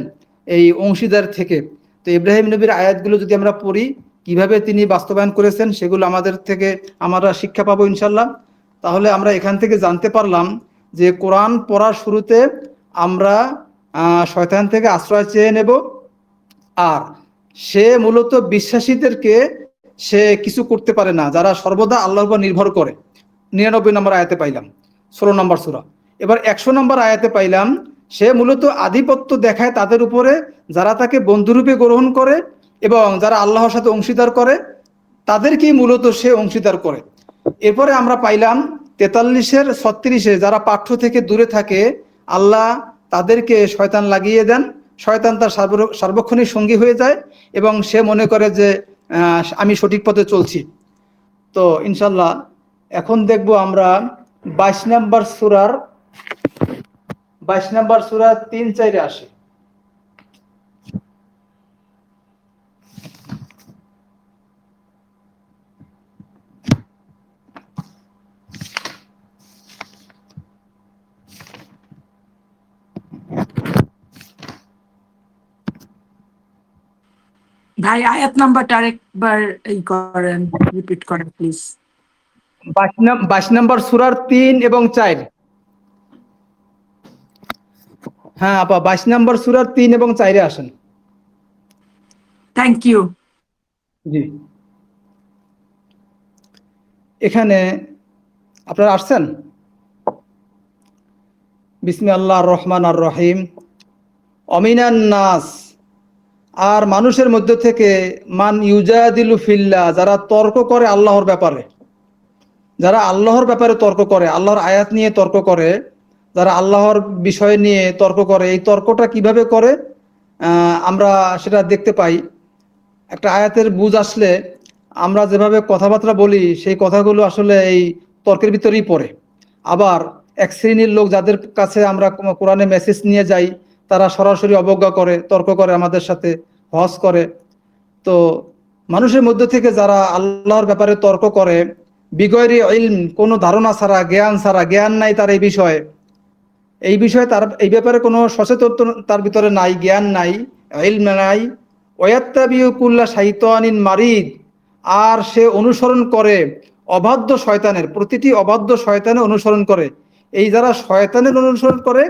এই অংশীদার থেকে, তো ইব্রাহিম নবীর আয়াতগুলো যদি আমরা পড়ি, কিভাবে তিনি বাস্তবায়ন করেছেন, সেগুলো আমাদের থেকে আমরা শিক্ষা পাবো ইনশাল্লাহ। তাহলে আমরা এখান থেকে জানতে পারলাম যে কোরআন পড়ার শুরুতে আমরা শয়তান থেকে আশ্রয় চেয়ে নেব, আর সে মূলত বিশ্বাসীদেরকে সে কিছু করতে পারে না যারা সর্বদা আল্লাহর উপর নির্ভর করে। 99 নম্বর আয়াতে পাইলাম 16 নম্বর সূরা। এবার 100 নম্বর আয়াতে পাইলাম সে মূলত আধিপত্য দেখায় তাদের উপরে যারা তাকে বন্ধুরূপে গ্রহণ করে এবং যারা আল্লাহর সাথে অংশীদার করে, তাদেরকেই মূলত সে অংশীদার করে। এরপরে আমরা পাইলাম 43-এর 36-এ যারা পাঠ্য থেকে দূরে থাকে, আল্লাহ তাদেরকে শয়তান লাগিয়ে দেন, শয়তান তার সার্বক্ষণিক সঙ্গী হয়ে যায় এবং সে মনে করে যে আমি সঠিক পথে চলছি। তো ইনশাল্লাহ এখন দেখব আমরা 22 নম্বর সূরার 3-4-এ আসি। ভাই আয়াত নাম্বারটা আরেকবার করেন, রিপিট করেন প্লিজ। 22 নম্বর সূরার 3 এবং 4। হ্যাঁ আপা, 22 নম্বর সূরার 3 এবং 4-এ আসেন। Thank you. জি, এখানে আপনারা আসছেন। বিসমিল্লাহির রহমানির রহিম। অমিনান নাস, আর মানুষের মধ্যে থেকে মান ইউজাদিলু ফিল্লাহ, যারা তর্ক করে আল্লাহর ব্যাপারে, যারা আল্লাহর ব্যাপারে তর্ক করে, আল্লাহর আয়াত নিয়ে তর্ক করে, যারা আল্লাহর বিষয় নিয়ে তর্ক করে। এই তর্কটা কিভাবে করে আমরা সেটা দেখতে পাই। একটা আয়াতের বুঝ আসলে আমরা যেভাবে কথাবার্তা বলি সেই কথাগুলো আসলে এই তর্কের ভিতরেই পড়ে। আবার এক শ্রেণীর লোক যাদের কাছে আমরা কোরআনে মেসেজ নিয়ে যাই, তারা সরাসরি অবজ্ঞা করে, তর্ক করে আমাদের সাথে, হজ করে। তো মানুষের মধ্যে থেকে যারা আল্লাহর ব্যাপারে তর্ক করে বিগয়রি ইলম, কোনো ধারণা ছাড়া, জ্ঞান ছাড়া, জ্ঞান নাই তার এই বিষয়ে তার এই ব্যাপারে কোনো সচেতন তার ভিতরে নাই, জ্ঞান নাই, ইলম নাই। ওয়াত্তাবিউ কুল্লা শাইতানিন মারিদ, আর সে অনুসরণ করে অবাধ্য শয়তানের, প্রতিটি অবাধ্য শয়তানের অনুসরণ করে। এই যারা শয়তানের অনুসরণ করে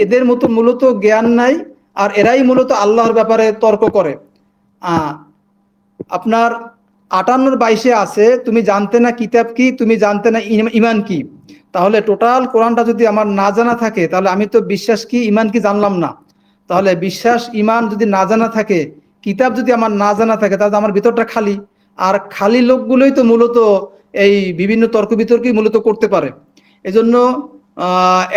এদের মতো মূলত জ্ঞান নাই, আর এরাই মূলত আল্লাহর ব্যাপারে তর্ক করে। আপনার 58-22-এ আছে, তুমি জানতে না কিতাব কি, তুমি জানতে না ইমান কি। তাহলে টোটাল কোরআনটা যদি আমার না জানা থাকে, তাহলে আমি তো বিশ্বাস কি ইমান কি জানলাম না। তাহলে বিশ্বাস ইমান যদি না জানা থাকে, কিতাব যদি আমার না জানা থাকে, তাহলে আমার ভিতরটা খালি। আর খালি লোকগুলোই তো মূলত এই বিভিন্ন তর্ক বিতর্কই মূলত করতে পারে। এজন্য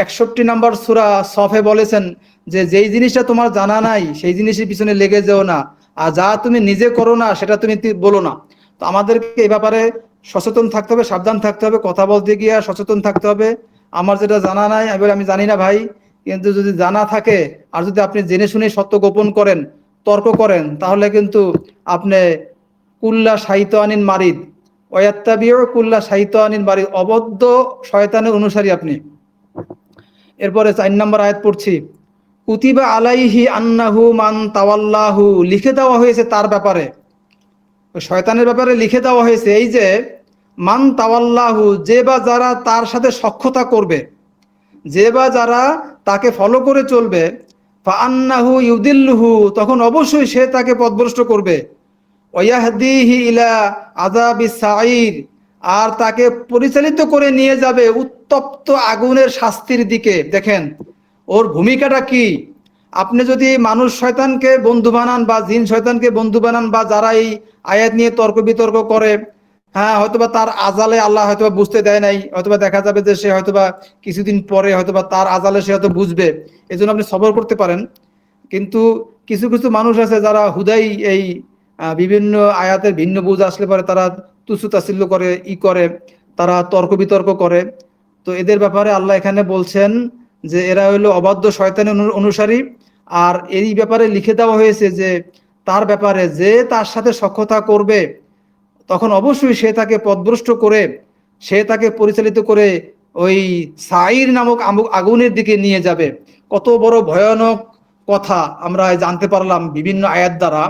61 নম্বর সূরা সফে বলেছেন যে যেই জিনিসটা তোমার জানা নাই সেই জিনিসের পিছনে লেগে যেও না, আর যা তুমি নিজে করো না সেটা তুমি বলো না। তো আমাদেরকে এই ব্যাপারে সচেতন থাকতে হবে, সাবধান থাকতে হবে, কথা বলতে গিয়ে সচেতন থাকতে হবে। আমার যেটা জানা নাই আমি জানি না ভাই, কিন্তু যদি জানা থাকে আর যদি আপনি জেনে শুনে সত্য গোপন করেন, তর্ক করেন, তাহলে কিন্তু আপনি কুল্লা শাইতানিন মারিদ, ওয়াত্তাবিউ কুল্লা শাইতানিন মারিদ, অবদ্ধ শয়তানের অনুসারী আপনি। এরপরে 4 নম্বর আয়াত পড়ছি, কুতিবা আলাইহি আন্নাহু মান তাওয়াল্লাহু, লিখে দেওয়া হয়েছে তার ব্যাপারে, শয়তানের ব্যাপারে লিখে দেওয়া হয়েছে এই যে মান তাওয়াল্লাহু, যে বা যারা তার সাথে সখ্যতা করবে, যে বা যারা তাকে ফলো করে চলবে, ফাআন্নাহু ইউদিল্লুহু, তখন অবশ্যই সে তাকে পথভ্রষ্ট করবে, ওয়াহদিহি ইলা আযাবিস সাঈর, আর তাকে পরিচালিত করে নিয়ে যাবে উত্তপ্ত আগুনের শাস্তির দিকে। দেখেন ওর ভূমিকাটা কি। আপনি যদি মানুষ শয়তানকে বন্ধু বানান বা জিন শয়তানকে বন্ধু বানান, বা যারা এই আয়াত নিয়ে তর্ক বিতর্ক করে, হ্যাঁ হয়তোবা তার আজালে আল্লাহ হয়তোবা বুঝতে দেয় নাই, হয়তোবা দেখা যাবে যে সে হয়তোবা কিছুদিন পরে হয়তোবা তার আজালে সে হয়তো বুঝবে, এজন্য আপনি সবর করতে পারেন। কিন্তু কিছু কিছু মানুষ আছে যারা হুদাই এই বিভিন্ন আয়াতের ভিন্ন বুঝ আসলে পরে তারা তুচ্ছ তাচ্ছিল্য করে, করে, তারা তর্ক বিতর্ক করে। তো এদের ব্যাপারে আল্লাহ এখানে বলছেন যে এরা হলো অবাধ্য শয়তানের অনুসারী। আর এই ব্যাপারে লিখে দেওয়া হয়েছে যে তার ব্যাপারে যে তার সাথে সখ্যতা করবে, তখন অবশ্যই সে তাকে পথভ্রষ্ট করে, সে তাকে পরিচালিত করে ওই সাইর নামক আগুনের দিকে নিয়ে যাবে। কত বড় ভয়ানক কথা আমরা জানতে পারলাম বিভিন্ন আয়াত দ্বারা।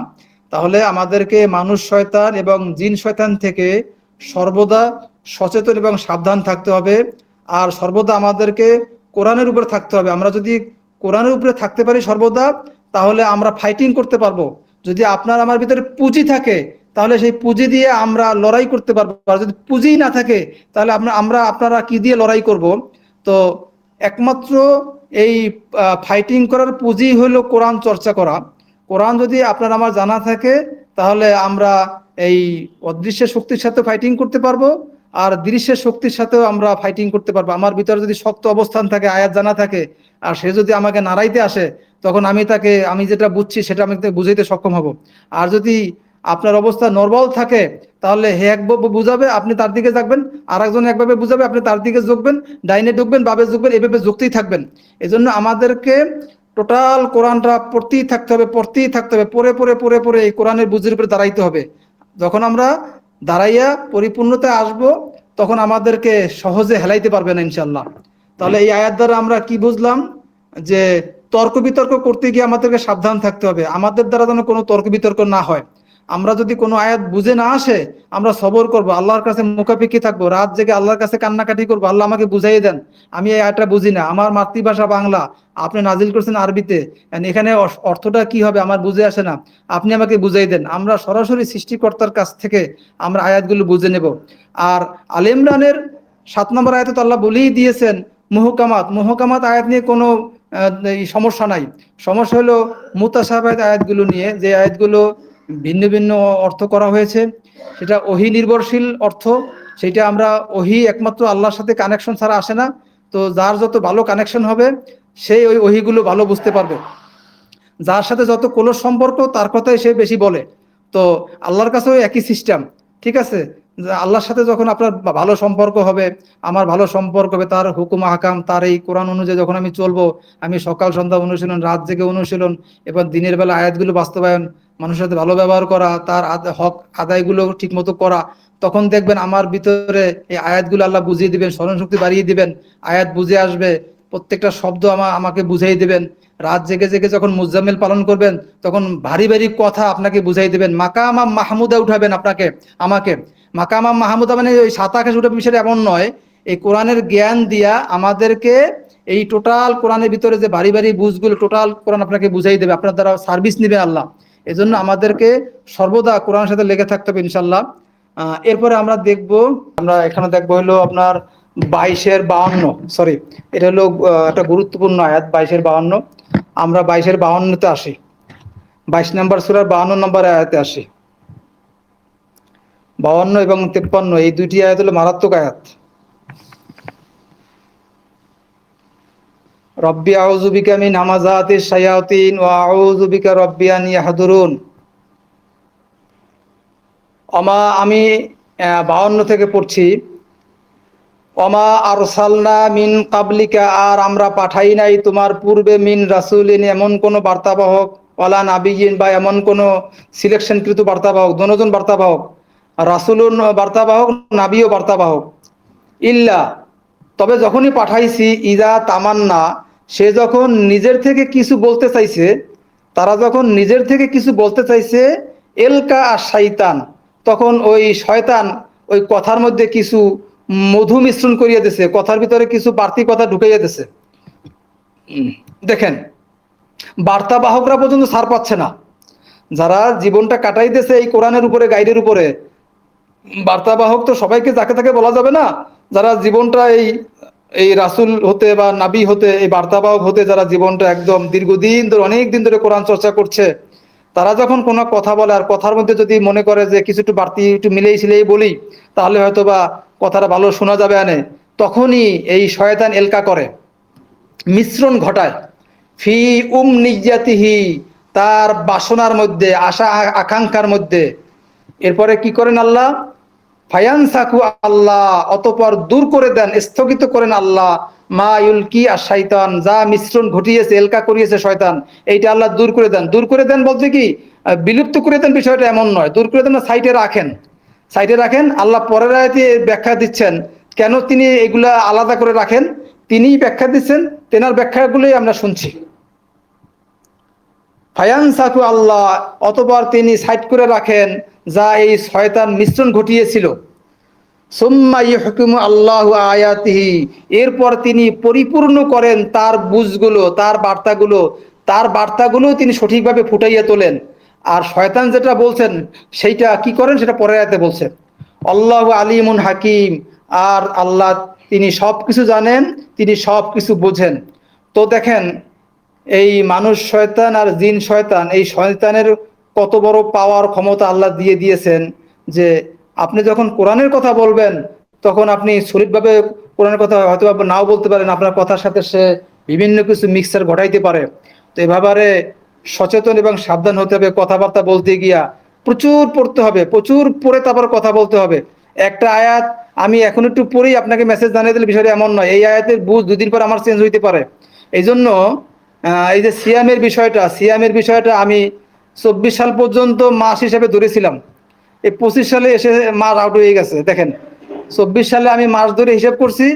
তাহলে আমাদেরকে মানুষ শয়তান এবং জিন শয়তান থেকে সর্বদা সচেতন এবং সাবধান থাকতে হবে। আর সর্বদা আমাদেরকে কোরআনের উপরে থাকতে হবে। আমরা যদি কোরআনের উপরে থাকতে পারি সর্বদা, তাহলে আমরা ফাইটিং করতে পারবো। যদি আপনার আমার ভিতরে পুঁজি থাকে, তাহলে সেই পুঁজি দিয়ে আমরা লড়াই করতে পারবো। আর যদি পুঁজি না থাকে, তাহলে আপনারা কি দিয়ে লড়াই করব? তো একমাত্র এই ফাইটিং করার পুঁজি হলো কোরআন চর্চা করা। কোরআন যদি আপনার আমার জানা থাকে, তাহলে আমরা এই অদৃশ্য শক্তির সাথে ফাইটিং করতে পারবো, আর দৃশ্যের শক্তির সাথেও আমরা ফাইটিং করতে পারবো। আমার ভিতরে যদি শক্ত অবস্থান থাকে, আয়াত জানা থাকে, আর সে যদি আমাকে নাড়াইতে আসে, তখন আমি যেটা বুঝছি সেটা আমি বুঝাইতে সক্ষম হব। আর যদি আপনার অবস্থা নর্মাল থাকে, তাহলে হে একভাবে বুঝাবে, আপনি তার দিকে যাবেন, আর একজন একভাবে বুঝাবে, আপনি তার দিকে ঝুঁকবেন, ডাইনে ঢুকবেন, বাবে ঝুঁকবেন, এভাবে ঝুঁকতেই থাকবেন। এজন্য আমাদেরকে টোটাল কোরআনটা পড়তেই থাকতে হবে, পড়তেই থাকতে হবে, পড়ে পড়ে পড়ে পড়ে এই কোরআনের বুঝের উপরে দাঁড়াইতে হবে। যখন আমরা দাঁড়াইয়া পরিপূর্ণতায় আসব, তখন আমাদেরকে সহজে হেলাইতে পারবে না ইনশাল্লাহ। তাহলে এই আয়াত দ্বারা আমরা কি বুঝলাম? যে তর্ক বিতর্ক করতে গিয়ে আমাদেরকে সাবধান থাকতে হবে, আমাদের দ্বারা যেন কোনো তর্ক বিতর্ক না হয়। আমরা যদি কোনো আয়াত বুঝে না আসে, আমরা সবর করব, আল্লাহর কাছে মুখাপেক্ষি থাকবো, রাত জেগে আল্লাহর কাছে কান্নাকাটি করবো, আল্লাহ আমাকে বুঝাই দেন, আমি এই আয়াতটা বুঝি না, আমার মাতৃভাষা বাংলা, আপনি নাজিল করছেন আরবিতে, এখানে অর্থটা কি হবে আমার বুঝে আসে না, আপনি আমাকে বুঝাই দেন। আমরা সরাসরি সৃষ্টিকর্তার কাছ থেকে আমরা আয়াতগুলো বুঝে নেব। আর আলে ইমরানের 7 নম্বর আয়াতে তো আল্লাহ বলেই দিয়েছেন মুহকামাত আয়াত নিয়ে কোনো সমস্যা নাই। সমস্যা হলো মুতাশাবিহাত আয়াতগুলো নিয়ে, যে আয়াতগুলো ভিন্ন ভিন্ন অর্থ করা হয়েছে, সেটা ওহী নির্ভরশীল অর্থ, সেটা আমরা ওহী একমাত্র আল্লাহর সাথে কানেকশন ছাড়া আসে না। তো যার যত ভালো কানেকশন হবে, সেই ওই ওহীগুলো ভালো বুঝতে পারবে। যার সাথে যত ক্লোজ সম্পর্ক, তার কথাই সে বেশি বলে। তো আল্লাহর কাছেও একই সিস্টেম, ঠিক আছে? আল্লাহর সাথে যখন আপনার ভালো সম্পর্ক হবে, আমার ভালো সম্পর্ক হবে, তার হুকুম আহকাম, তার এই কোরআন অনুযায়ী যখন আমি চলবো, আমি সকাল সন্ধ্যা অনুশীলন, রাত জেগে অনুশীলন, এবং দিনের বেলা আয়াতগুলো বাস্তবায়ন, মানুষের সাথে ভালো ব্যবহার করা, তার হক আদায়গুলো ঠিক মতো করা, তখন দেখবেন আমার ভিতরে এই আয়াতগুলো আল্লাহ বুঝিয়ে দিবেন, স্মরণ শক্তি বাড়িয়ে দিবেন, আয়াত বুঝে আসবে, প্রত্যেকটা শব্দ আমাকে বুঝাই দিবেন। রাত জেগে জেগে যখন মুজাম্মিল পালন করবেন, তখন ভারী ভারী কথা আপনাকে বুঝাই দিবেন, মাকামা মাহমুদা উঠাবেন আমাকে। মাকামা মাহমুদা মানে ওই 7 আকাশে উঠাবে বিষয়টা এমন নয়। এই কোরআনের জ্ঞান দিয়া আমাদেরকে এই টোটাল কোরআনের ভিতরে যে ভারী ভারী বুঝগুলো, টোটাল কোরআন আপনাকে বুঝাই দেবে, আপনার দ্বারা সার্ভিস নেবে আল্লাহ। এজন্য আমাদেরকে সর্বদা কোরআনের সাথে লেগে থাকতে হবে ইনশাল্লাহ। এরপরে আমরা এখানে দেখবো হলো আপনার 22-52, সরি, এটা হলো একটা গুরুত্বপূর্ণ আয়াত, 22-52। আমরা 22-52-তে আসি, 22 নম্বর সূরার 52 নম্বর আয়াতে আসি। 52 এবং 53 এই দুইটি আয়াত হলো মারাত্মক আয়াত। রব্বি আউযু বিকা মিন হামাযাতিশ শায়াতিন ওয়া আউযু বিকা রব্বি আন ইয়াহদুরুন। আমি 52 থেকে পড়ছি। ওমা আরসালনা মিন কাবলিকা, আর আমরা পাঠাই নাই তোমার পূর্বে, মিন রাসূলিন এমন কোন বার্তাবাহক, ওয়ালা নাবিয়িন বা এমন কোন সিলেকশনকৃত বার্তাবাহক, দনজন বার্তাবাহক, রাসূলুন বার্তাবাহক, নাবিও বার্তাবাহক, ইল্লা তবে যখনই পাঠাইছি, ইজা তামান্না সে যখন নিজের থেকে কিছু বলতে চাইছে, তারা যখন নিজের থেকে কিছু বলতে চাইছে, এলকা আর শয়তান তখন ওই শয়তান ওই কথার মধ্যে কিছু মধু মিশ্রণ করিয়ে দিছে, কথার ভিতরে কিছু বাড়তি কথা ঢুকাইয়া দিছে। দেখেন, বার্তাবাহকরা পর্যন্ত ছাড় পাচ্ছে না, যারা জীবনটা কাটাইতেছে এই কোরআনের উপরে, গাইডের উপরে। বার্তাবাহক তো সবাইকে যাকে তাকে বলা যাবে না, যারা জীবনটা এই এই রাসূল হতে বা নাবী হতে, এই বার্তাবাহক হতে যারা জীবনটা একদম দীর্ঘদিন ধরে, অনেক দিন ধরে কোরআন চর্চা করছে, তারা যখন কোনো কথা বলে আর কথার মধ্যে যদি মনে করে যে কিছু একটু বাড়তি একটু মিলেই ছিলেই বলি, তাহলে হয়তো বা কথাটা ভালো শোনা যাবে আনে, তখনই এই শয়তান এলকা করে, মিশ্রণ ঘটায়, ফি নিয়াতিহি তার বাসনার মধ্যে, আশা আকাঙ্ক্ষার মধ্যে। এরপরে কি করেন আল্লাহ, ফায়ানসাকু আল্লাহ অতঃপর দূর করে দেন, স্থগিত করেন আল্লাহ, মা ইউলকি আর শয়তান যা মিশ্রণ ঘটিয়েছে, এলকা করিয়েছে শয়তান, এইটা আল্লাহ দূর করে দেন। দূর করে দেন বলতে কি বিলুপ্ত করে দেন বিষয়টা এমন নয়, দূর করে দেন না, সাইডে রাখেন, সাইডে রাখেন। আল্লাহ পরের আয়াতে ব্যাখ্যা দিচ্ছেন কেন তিনি এগুলা আলাদা করে রাখেন, তিনিই ব্যাখ্যা দিচ্ছেন, তেনার ব্যাখ্যাগুলোই আমরা শুনছি। ফায়ানসাকু আল্লাহ অতঃপর তিনি সাইড করে রাখেন যা এই শয়তান মিশ্রণ ঘটিয়েছিল। সুম্মা ইহকুমু আল্লাহু আয়াতিহি এরপর তিনি পরিপূর্ণ করেন তার বুঝগুলো, তার বার্তাগুলো তিনি সঠিকভাবে ফুটাইয়া তোলেন। আর শয়তান যেটা বলছেন সেইটা কি করেন সেটা পরের আয়াতে বলছেন। আল্লাহু আলিমুন হাকিম, আর আল্লাহ তিনি সব কিছু জানেন, তিনি সব কিছু বোঝেন। তো দেখেন, এই মানুষ শয়তান আর জিন শয়তান, এই শয়তানের কত বড় পাওয়ার ক্ষমতা আল্লাহ দিয়ে দিয়েছেন, যে আপনি যখন কোরআনের কথা বলবেন তখন আপনি সলিডভাবে কোরআনের কথা হয়তো আপনি নাও বলতে পারেন, আপনার কথার সাথে সে বিভিন্ন কিছু মিক্সার ঘটাইতে পারে। তো এভাবে সচেতন এবং সাবধান হতে হবে, কথাবার্তা বলতে গিয়া প্রচুর পড়তে হবে, প্রচুর পড়ে তারপর কথা বলতে হবে। একটা আয়াত আমি এখন একটু পড়েই আপনাকে মেসেজ জানিয়ে দিলে বিষয়টা এমন নয়, এই আয়াতের বুঝ দুদিন পর আমার চেঞ্জ হইতে পারে। এই জন্য এই যে সিয়ামের বিষয়টা আমি 24 সাল পর্যন্ত মাস হিসেবে ধরেছিলাম, এই 25 সালে এসে মাস আউট হয়ে গেছে। দেখেন, 24 সালে আমি মাস ধরে হিসাব করছি,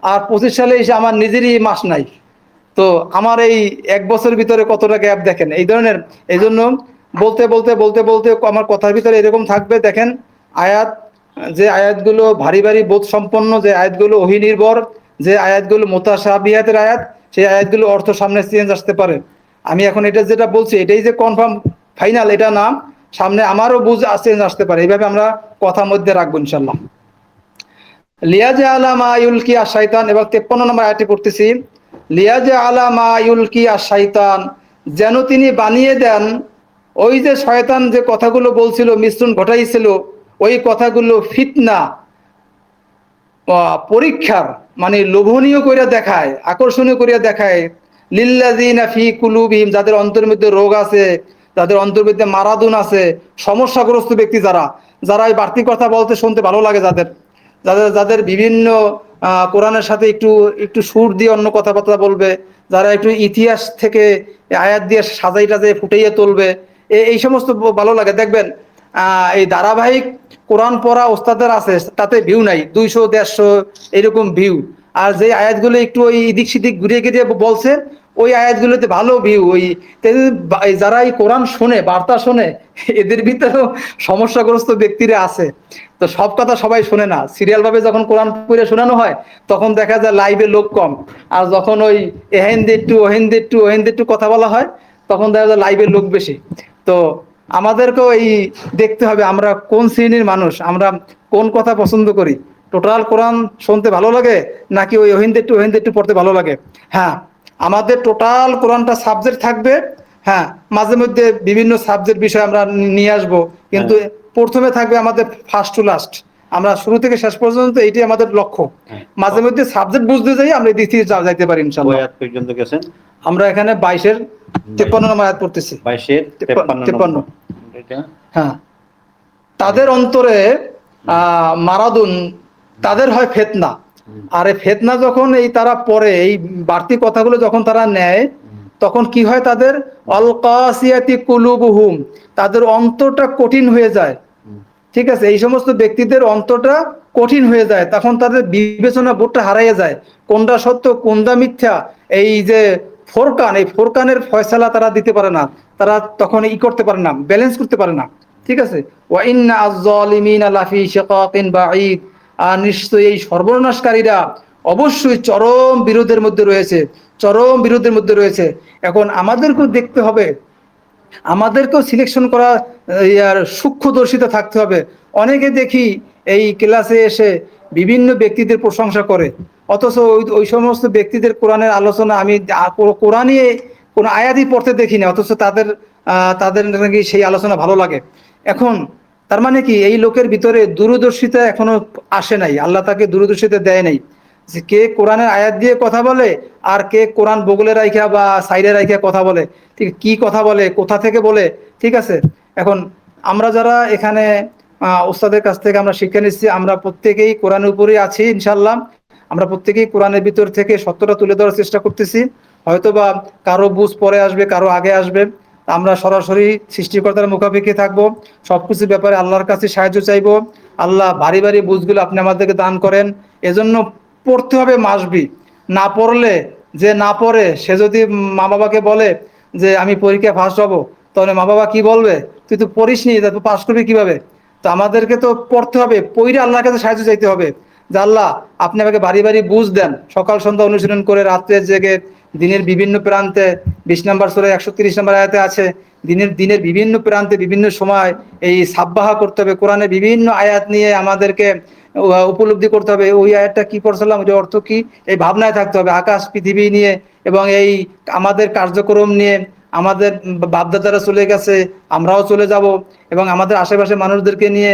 আর 25 সালে এসে আমার নিজেরই মাস নাই। তো আমার এই এক বছরের ভিতরে কতটা গ্যাপ দেখেন। এই ধরনের, এই জন্য বলতে বলতে বলতে বলতে আমার কথার ভিতরে এরকম থাকবে। দেখেন, আয়াত, যে আয়াতগুলো ভারী ভারী বোধ সম্পন্ন, যে আয়াতগুলো ওহী নির্ভর, যে আয়াতগুলো মুতাশাবিহাতের আয়াত, সেই আয়াতগুলো অর্থ সামনে চেঞ্জ আসতে পারে। আমি এখন এটা যেটা বলছি এটাই যে কনফার্ম ফাইনাল এটা না, সামনে আমারও বুঝ চেঞ্জ আসতে পারে। এইভাবে আমরা কথা মধ্যে রাখবো ইনশাল্লাহ। লিয়াজা আলা মা ইউলকি আর শয়তান, এবার 53 নম্বর আয়াতটি পড়তেছি। লিয়াজা আলা মা ইউলকি আর শয়তান, যেন তিনি বানিয়ে দেন ওই যে শয়তান যে কথাগুলো বলছিল, মিশ্রণ ঘটাইছিল, ওই কথাগুলো ফিতনা, পরীক্ষার, মানে লোভনীয় করিয়া দেখায়, আকর্ষণীয় করিয়া দেখায়, লিল্লাযিনা ফি কুলুবিহিম যাদের অন্তরের মধ্যে রোগ আছে, যাদের অন্তরের মধ্যে মারাদুন আছে, সমস্যাগ্রস্ত ব্যক্তি, যারা যারা এই বাড়তি কথা বলতে শুনতে ভালো লাগে, যাদের যাদের যাদের বিভিন্ন কোরআনের সাথে একটু একটু সুর দিয়ে অন্য কথাবার্তা বলবে, যারা একটু ইতিহাস থেকে আয়াত দিয়ে সাজাই টাজাই ফুটাইয়া তুলবে, এই সমস্ত ভালো লাগে। দেখবেন এই ধারাবাহিক কোরআন পড়া ওস্তাদের আছে, তাতে ভিউ নাই, 200 150 এরকম ভিউ। আর যে আয়াতগুলো একটু ওই এদিক সেদিক ঘুরিয়ে ঘিরিয়ে বলছে, ওই আয়াতগুলোতে ভালো ভিউ। ওই যারা এই কোরআন শোনে, বার্তা শোনে, এদের ভিতরেও সমস্যাগ্রস্ত ব্যক্তিরা আছে। তো সব কথা সবাই শোনে না, সিরিয়াল ভাবে যখন কোরআন পড়ে শোনানো হয় তখন দেখা যায় লাইভে লোক কম, আর যখন ওই এহেন্দি একটু কথা বলা হয় তখন দেখা যায় লাইভে লোক বেশি। তো আমাদেরকেও এই দেখতে হবে আমরা কোন শ্রেণীর মানুষ, আমরা কোন কথা পছন্দ করি। টোটাল কোরআন শুনতে ভালো লাগে নাকি ওই ওহিন্দি একটু পড়তে ভালো লাগে? হ্যাঁ, আমাদের টোটাল কোরআনটা সাবজেক্ট থাকবে। হ্যাঁ, মাঝে মধ্যে বিভিন্ন সাবজেক্ট বিষয় আমরা নিয়ে আসবো, কিন্তু প্রথমে থাকবে আমাদের ফার্স্ট টু লাস্ট, আমরা শুরু থেকে শেষ পর্যন্ত এইটাই আমাদের লক্ষ্য। মাঝে মধ্যে সাবজেক্ট বুঝতে যাই আমরা এই দিক থেকে যাইতে পারি ইনশাআল্লাহ। পর্যন্ত গেছেন আমরা এখানে 22-এর 53 নম্বর আয়াত পড়তেছি। 22-এর 53 হ্যাঁ, তাদের অন্তরে মারাদুন, তাদের হয় ফিতনা, আর এই ফেতনা যখন এই তারা পড়ে, এই বাড়তি কথাগুলো যখন তারা নেয়, তখন কি হয় তাদের? আল কাসিয়াতি কুলুবুহুম, তাদের অন্তরটা কঠিন হয়ে যায়। ঠিক আছে, এই সমস্ত ব্যক্তিদের অন্তরটা কঠিন হয়ে যায়, তখন তাদের বিবেচনা বোধটা হারাইয়া যায়, কোনটা সত্য কোনটা মিথ্যা, এই যে ফোরকান, এই ফোরকানের ফয়সালা তারা দিতে পারে না, তারা তখন করতে পারে না, ব্যালেন্স করতে পারে না। ঠিক আছে, ওয়া ইন্না আয-যালিমিনা লাফি শিকাকিন বাঈদ, আর নিশ্চয়ই এই সর্বনাশকারীরা অবশ্যই চরম বিরোধের মধ্যে রয়েছে, চরম বিরোধের মধ্যে রয়েছে। এখন আমাদেরকেও দেখতে হবে, আমাদেরকেও সিলেকশন করা, ইয়ার সূক্ষ্মদর্শিতা থাকতে হবে। অনেকে দেখি এই ক্লাসে এসে বিভিন্ন ব্যক্তিদের প্রশংসা করে, অথচ ওই ওই সমস্ত ব্যক্তিদের কোরআনের আলোচনা আমি কোরআনে কোনো আয়াতই পড়তে দেখি না, অথচ তাদের নাকি সেই আলোচনা ভালো লাগে। এখন তার মানে কি, এই লোকের ভিতরে দূরদর্শিতা এখনো আসে নাই, আল্লাহ তাকে দূরদর্শিতা দেয় নাই, যে কে কোরআনের আয়াত দিয়ে কথা বলে আর কে কোরআন বগলে রাইখা বা সাইডে রাইখা কথা বলে, ঠিক কি কথা বলে, কোথা থেকে বলে। ঠিক আছে, এখন আমরা যারা এখানে ওস্তাদের কাছ থেকে আমরা শিক্ষা নিচ্ছি, আমরা প্রত্যেকেই কোরআনের উপরেই আছি ইনশাল্লাহ। আমরা প্রত্যেকেই কোরআনের ভিতর থেকে সত্যটা তুলে ধরার চেষ্টা করতেছি। হয়তোবা কারো বুঝ পরে আসবে, কারো আগে আসবে, আমরা সরাসরি সৃষ্টিকর্তার মুখাপেক্ষি থাকবো, সবকিছুর ব্যাপারে আল্লাহর কাছে সাহায্য চাইবো। আল্লাহ ভারী ভারী বুঝগুলো আপনি আমাদেরকে দান করেন। এজন্য পড়তে হবে মাসবি, না পড়লে, যে না পড়ে সে যদি মা বাবাকে বলে যে আমি পরীক্ষায় ফার্স্ট হব, তাহলে মা বাবা কি বলবে? তুই তো পড়িস নি, তারপর পাস করবি কিভাবে? তো আমাদেরকে তো পড়তে হবে, পড়ে আল্লাহর কাছে সাহায্য চাইতে হবে যে আল্লাহ আপনি আমাকে বাড়ি বাড়ি বুঝ দেন, সকাল সন্ধ্যা অনুশীলন করে রাত্রে জেগে দিনের বিভিন্ন প্রান্তে 20 নম্বর সূরা 130 নম্বর আয়াতে আছে, দিনের বিভিন্ন প্রান্তে বিভিন্ন সময় এই সাব্বাহা করতে হবে, কোরআনের বিভিন্ন আয়াত নিয়ে আমাদেরকে উপলব্ধি করতে হবে, ওই আয়াতটা কি পড়ছিলাম, ওই অর্থ কি, এই ভাবনায় থাকতে হবে, আকাশ পৃথিবী নিয়ে এবং এই আমাদের কার্যক্রম নিয়ে। আমাদের বাপদাদারা চলে গেছে, আমরাও চলে যাব, এবং আমাদের আশেপাশে মানুষদেরকে নিয়ে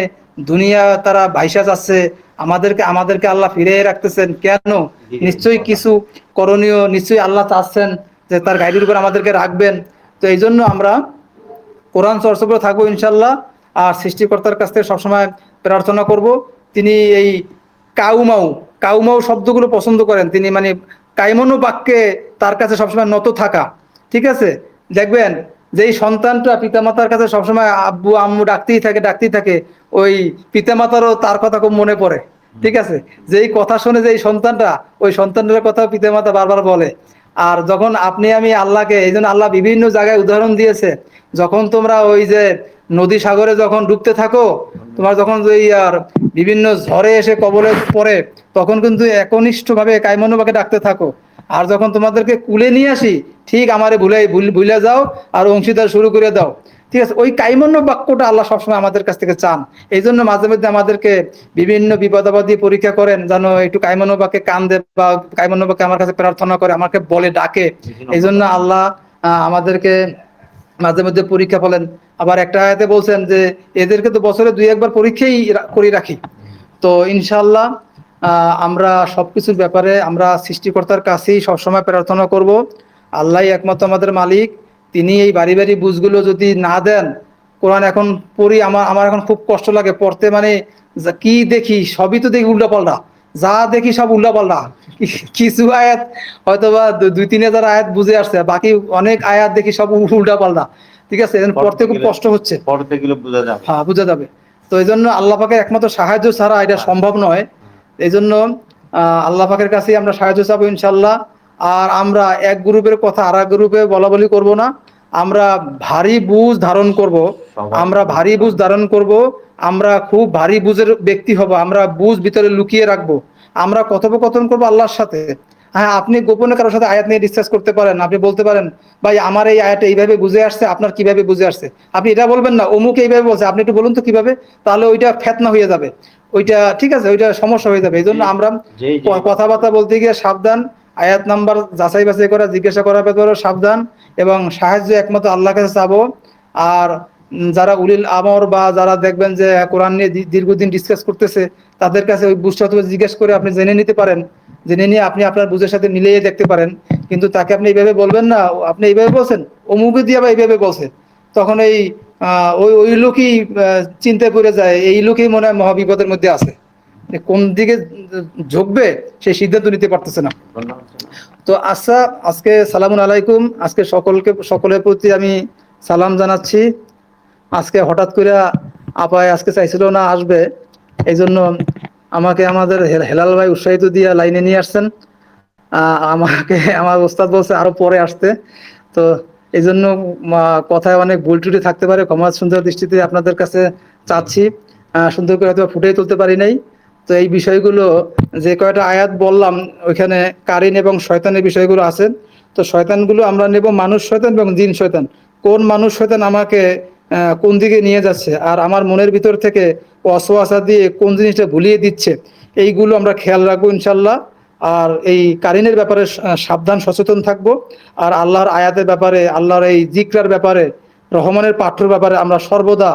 দুনিয়া তারা ভাইসা যাচ্ছে, আমাদেরকে আল্লাহ ফিরিয়ে রাখতেছেন কেন? নিশ্চয়ই কিছু করণীয় নিশ্চয়ই আল্লাহ চাচ্ছেন যে তার গাইডের উপর আমাদেরকে রাখবেন। তো এই জন্য আমরা কোরআন চর্চা করে থাকবো ইনশাল্লাহ। আর সৃষ্টিকর্তার কাছ থেকে সবসময় প্রার্থনা করব, তিনি এই কাউমাউ কাউমাউ শব্দগুলো পছন্দ করেন, তিনি মানে কাইমনু বাক্যে তার কাছে সবসময় নত থাকা। ঠিক আছে, দেখবেন যে এই সন্তানটা পিতামাতার কাছে সবসময় আব্বু আম্মু ডাকতেই থাকে, ওই পিতামাতারও তার কথা খুব মনে পড়ে। ঠিক আছে, যেই কথা শুনে যে এই সন্তানটা, ওই সন্তানটার কথা পিতামাতা বারবার বলে। আর যখন আপনি আমি আল্লাহকে, এই জন্য আল্লাহ বিভিন্ন জায়গায় উদাহরণ দিয়েছে, যখন তোমরা ওই যে নদী সাগরে যখন ডুবতে থাকো, তোমার যখন ওই আর বিভিন্ন ঝড়ে এসে কবলে পড়ে, তখন কিন্তু একনিষ্ঠভাবে কাইমনুবাকে ডাকতে থাকো। আর যখন তোমাদেরকে কুলে নিয়ে আসি, ঠিক আমারে ভুলে যাও আর অংশীদার শুরু করে দাও। ঠিক আছে, ওই কাইমন্য বাক্যটা আল্লাহ সবসময় আমাদের কাছ থেকে চান। এই জন্য মাঝে মধ্যে আমাদেরকে বিভিন্ন বিপদাবাদী পরীক্ষা করেন, যেন একটু কাইমন্য বাক্যে কান দেয় বা কাইমন্য বাক্যে আমার কাছে প্রার্থনা করে, আমাকে বলে ডাকে। এই জন্য আল্লাহ আমাদেরকে মাঝে মধ্যে পরীক্ষা ফেলেন। আবার একটা আয়াতে বলছেন যে এদেরকে তো বছরে 2-1 বার পরীক্ষাই করে রাখি। তো ইনশাআল্লাহ আমরা সবকিছুর ব্যাপারে আমরা সৃষ্টিকর্তার কাছেই সবসময় প্রার্থনা করব। আল্লাহই একমাত্র আমাদের মালিক, তিনি এই বাড়ি বাড়ি বুঝগুলো যদি না দেন, কোরআন এখন পড়ি, আমার এখন খুব কষ্ট লাগে পড়তে, মানে কি দেখি সবই তো দেখি উল্টাপাল্টা, যা দেখি সব উল্টাপাল্টা। কিছু আয়াত হয়তোবা 2-3 হাজার আয়াত বুঝে আসছে, বাকি অনেক আয়াত দেখি সব উল্টাপাল্টা। ঠিক আছে, পড়তে খুব কষ্ট হচ্ছে, পড়তে গেলে বোঝা যাবে। হ্যাঁ বোঝা যাবে। তো এই জন্য আল্লাহ পাকের একমাত্র সাহায্য ছাড়া এটা সম্ভব নয়। এই জন্য আল্লাহ পাকের কাছেই আমরা সাহায্য চাবো ইনশাল্লাহ। আর আমরা এক গ্রুপের কথা আর এক গ্রুপে বলা বলি করবো না, আমরা ভারী বুঝ ধারণ করব, আমরা খুব ভারী বুঝের ব্যক্তি হব, আমরা বুঝ ভিতরে লুকিয়ে রাখবো, আমরা কথোপকথন করবো আল্লাহর সাথে। হ্যাঁ, আপনি গোপনে কারোর সাথে আয়াত নিয়ে ডিসকাস করতে পারেন, আপনি বলতে পারেন ভাই আমার এই আয়াতটা এইভাবে বুঝে আসছে, আপনার কিভাবে বুঝে আসছে। আপনি এটা বলবেন না অমুক এইভাবে বলছে, আপনি একটু বলুন তো কিভাবে, তাহলে ওইটা ফেতনা হয়ে যাবে, ওইটা ঠিক আছে, ওইটা সমস্যা হয়ে যাবে। এই জন্য আমরা কথাবার্তা বলতে গিয়ে সাবধান, আয়াত নাম্বার যাচাই বাছাই করা, জিজ্ঞাসা করার ব্যাপারে সাবধান, এবং সাহায্য একমাত্র আল্লাহর কাছে চাবো। আর যারা উলিল আমর বা যারা দেখবেন যে কোরআন নিয়ে দীর্ঘদিন ডিসকাস করতেছে, তাদের কাছে ওই বুঝটা জিজ্ঞেস করে আপনি জেনে নিতে পারেন, জেনে নিয়ে আপনি আপনার বুঝের সাথে মিলিয়ে দেখতে পারেন। কিন্তু তাকে আপনি এইভাবে বলবেন না, আপনি এইভাবে বলছেন অমুকে দিয়ে বা এইভাবে বলছে, তখন এই ওই লোকই চিন্তায় পড়ে যায়, এই লোকই মনে হয় মহাবিপদের মধ্যে আছে। কোন দিকে ঝুঁকবে সেই সিদ্ধান্ত নিতে পারতেছে না। তো আচ্ছা, আজকে সালামুন আলাইকুম, আজকে সকলের প্রতি আমি সালাম জানাচ্ছি। আজকে হঠাৎ করে আপায় আজকে চাইছিল না আসবে, এই জন্য আমাকে আমাদের হেলাল ভাই উৎসাহিত দিয়ে লাইনে নিয়ে আসছেন। আমাকে আমার ওস্তাদ বলছে আরো পরে আসতে, তো এই জন্য কথায় অনেক ভুল ত্রুটি থাকতে পারে, ক্ষমা সুন্দর দৃষ্টিতে আপনাদের কাছে চাচ্ছি। সুন্দর করে হয়তো ফুটিয়ে তুলতে পারি নাই। তো এই বিষয়গুলো যে কয়টা আয়াত বললাম ওইখানে কারিন এবং শয়তানের বিষয়গুলো আছে। তো শয়তানগুলো আমরা নেব মানুষ শয়তান এবং জিন শয়তান। কোন মানুষ শয়তান আমাকে কোন দিকে নিয়ে যাচ্ছে আর আমার মনের ভিতর থেকে ওয়াসওয়াসা দিয়ে কোন জিনিসটা ভুলিয়ে দিচ্ছে, এইগুলো আমরা খেয়াল রাখবো ইনশাল্লাহ। আর এই কারিনের ব্যাপারে সাবধান সচেতন থাকব। আর আল্লাহর আয়াতের ব্যাপারে, আল্লাহর এই জিকরার ব্যাপারে, রহমানের পাঠ্যর ব্যাপারে আমরা সর্বদা